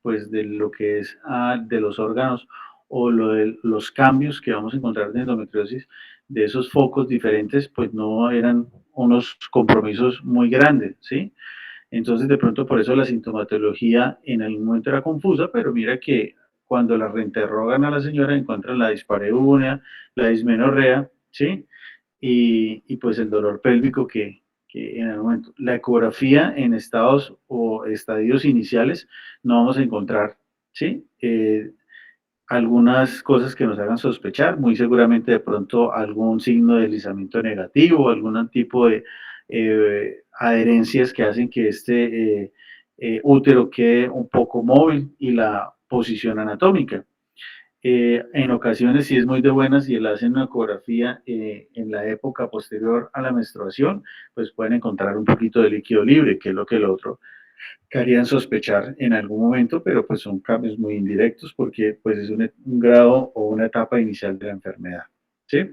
pues de lo que es de los órganos o lo de los cambios que vamos a encontrar de endometriosis, de esos focos diferentes, pues no eran unos compromisos muy grandes, ¿sí? Entonces, de pronto, por eso la sintomatología en algún momento era confusa, pero mira que cuando la reinterrogan a la señora encuentran la dispareunia, la dismenorrea, ¿sí? Y pues el dolor pélvico que en el momento. La ecografía en estados o estadios iniciales no vamos a encontrar, ¿sí? Algunas cosas que nos hagan sospechar, muy seguramente de pronto algún signo de deslizamiento negativo, algún tipo de adherencias que hacen que este útero quede un poco móvil y la posición anatómica. En ocasiones, si es muy de buenas y le hacen una ecografía en la época posterior a la menstruación, pues pueden encontrar un poquito de líquido libre, que es lo que el otro que harían sospechar en algún momento, pero pues son cambios muy indirectos porque pues es un grado o una etapa inicial de la enfermedad, ¿sí?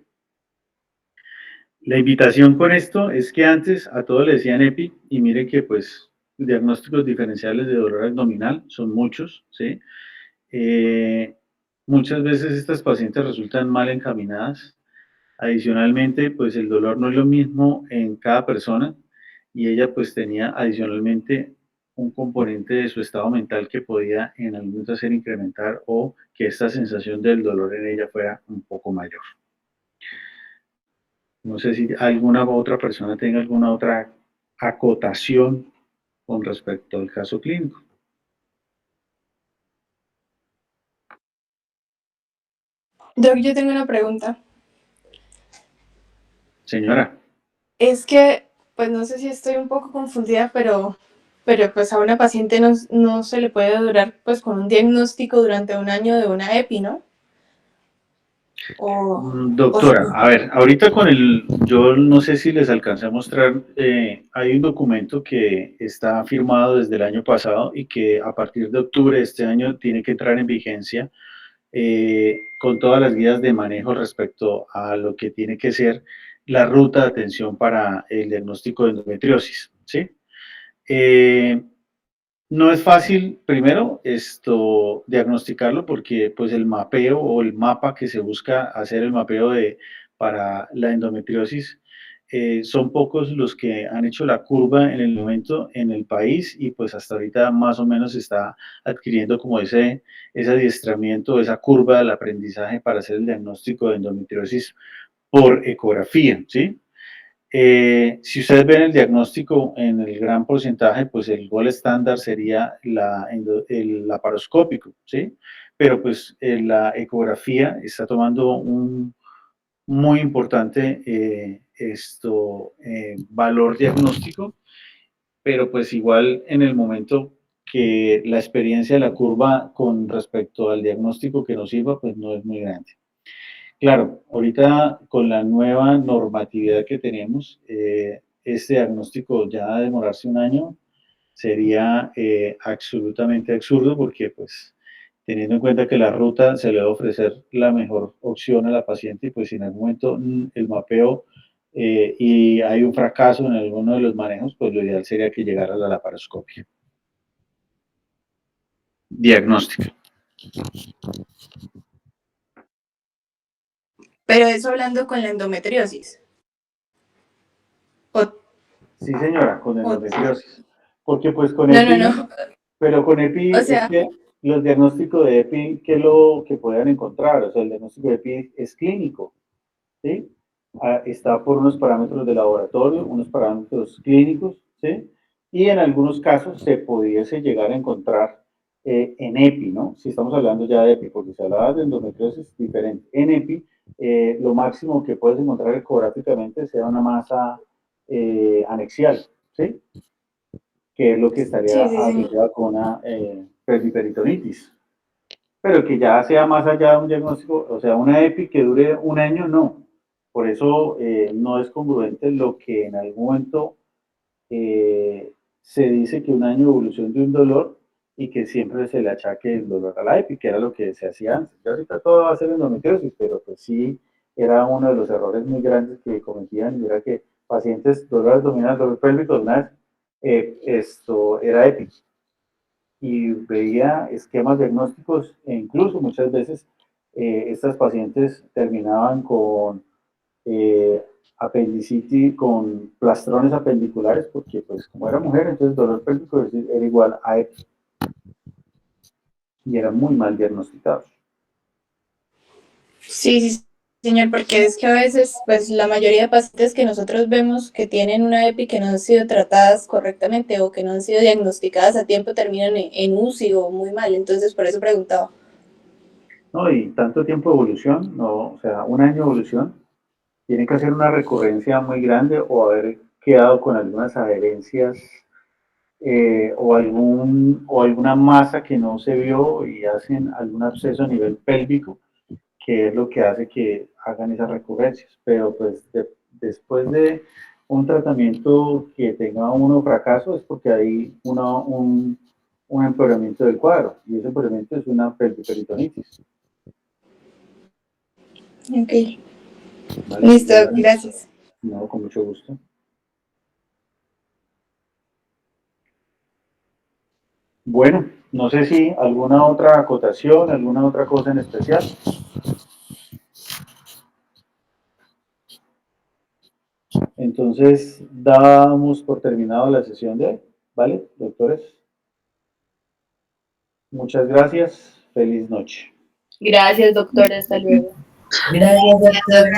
La invitación con esto es que antes a todos le decían EPI y mire que pues diagnósticos diferenciales de dolor abdominal son muchos, ¿sí? Eh, Muchas veces estas pacientes resultan mal encaminadas. Adicionalmente, pues el dolor no es lo mismo en cada persona y ella pues tenía adicionalmente un componente de su estado mental que podía en algún momento hacer incrementar o que esta sensación del dolor en ella fuera un poco mayor. No sé si alguna otra persona tenga alguna otra acotación con respecto al caso clínico. Doc, yo tengo una pregunta. Señora. Es que, pues no sé si estoy un poco confundida, pero pues a una paciente no se le puede durar pues con un diagnóstico durante un año de una EPI, ¿no? Doctora, a ver, ahorita yo no sé si les alcancé a mostrar, hay un documento que está firmado desde el año pasado y que a partir de octubre de este año tiene que entrar en vigencia con todas las guías de manejo respecto a lo que tiene que ser la ruta de atención para el diagnóstico de endometriosis, ¿sí? No es fácil, primero, diagnosticarlo porque pues el mapeo o el mapa que se busca hacer el mapeo para la endometriosis, son pocos los que han hecho la curva en el momento en el país y pues hasta ahorita más o menos se está adquiriendo como ese adiestramiento, esa curva del aprendizaje para hacer el diagnóstico de endometriosis por ecografía, ¿sí? Si ustedes ven el diagnóstico en el gran porcentaje, pues el gol estándar sería el laparoscópico, ¿sí? Pero pues la ecografía está tomando un muy importante valor diagnóstico, pero pues igual en el momento que la experiencia de la curva con respecto al diagnóstico que nos sirva, pues no es muy grande. Claro, ahorita con la nueva normatividad que tenemos, este diagnóstico ya demorarse un año sería absolutamente absurdo porque pues teniendo en cuenta que la ruta se le va a ofrecer la mejor opción a la paciente y pues si en algún momento el mapeo y hay un fracaso en alguno de los manejos, pues lo ideal sería que llegara a la laparoscopia. Diagnóstico. Pero eso hablando con la endometriosis. Sí, señora, con endometriosis. Porque pues con No. Pero con EPI, O sea, es que los diagnósticos de EPI, ¿qué es lo que puedan encontrar? O sea, el diagnóstico de EPI es clínico, ¿sí? Está por unos parámetros de laboratorio, unos parámetros clínicos, ¿sí? Y en algunos casos se pudiese llegar a encontrar en EPI, ¿no? Si estamos hablando ya de EPI, porque si hablabas de endometriosis, diferente. En EPI, lo máximo que puedes encontrar ecográficamente sea una masa anexial, ¿sí? Que es lo que estaría asociado con una presbiperitonitis. Pero que ya sea más allá de un diagnóstico, o sea, una EPI que dure un año, no. Por eso no es congruente lo que en algún momento se dice que un año de evolución de un dolor y que siempre se le achaque el dolor a la EPI, que era lo que se hacía antes. Y ahorita todo va a ser endometriosis, pero pues sí era uno de los errores muy grandes que cometían, y era que pacientes dolor abdominal, dolor pélvico, una vez, esto era EPI. Y veía esquemas diagnósticos e incluso muchas veces estas pacientes terminaban con apendicitis, con plastrones apendiculares, porque pues como era mujer, entonces dolor pélvico era igual a EPI. Y eran muy mal diagnosticados. Sí, sí, señor, porque es que a veces, pues la mayoría de pacientes que nosotros vemos que tienen una EPI que no han sido tratadas correctamente o que no han sido diagnosticadas a tiempo terminan en UCI o muy mal, entonces por eso preguntaba. No, y tanto tiempo de evolución, no, o sea, un año de evolución, tiene que hacer una recurrencia muy grande o haber quedado con algunas adherencias o alguna masa que no se vio y hacen algún absceso a nivel pélvico, que es lo que hace que hagan esas recurrencias. Pero pues después de un tratamiento que tenga uno fracaso es porque hay un empeoramiento del cuadro, y ese empeoramiento es una pelviperitonitis. Ok, ¿Vale? listo, gracias. No, con mucho gusto. Bueno, no sé si alguna otra acotación, alguna otra cosa en especial. Entonces, damos por terminado la sesión de hoy, ¿vale, doctores? Muchas gracias. Feliz noche. Gracias, doctor. Hasta luego. Gracias, doctor.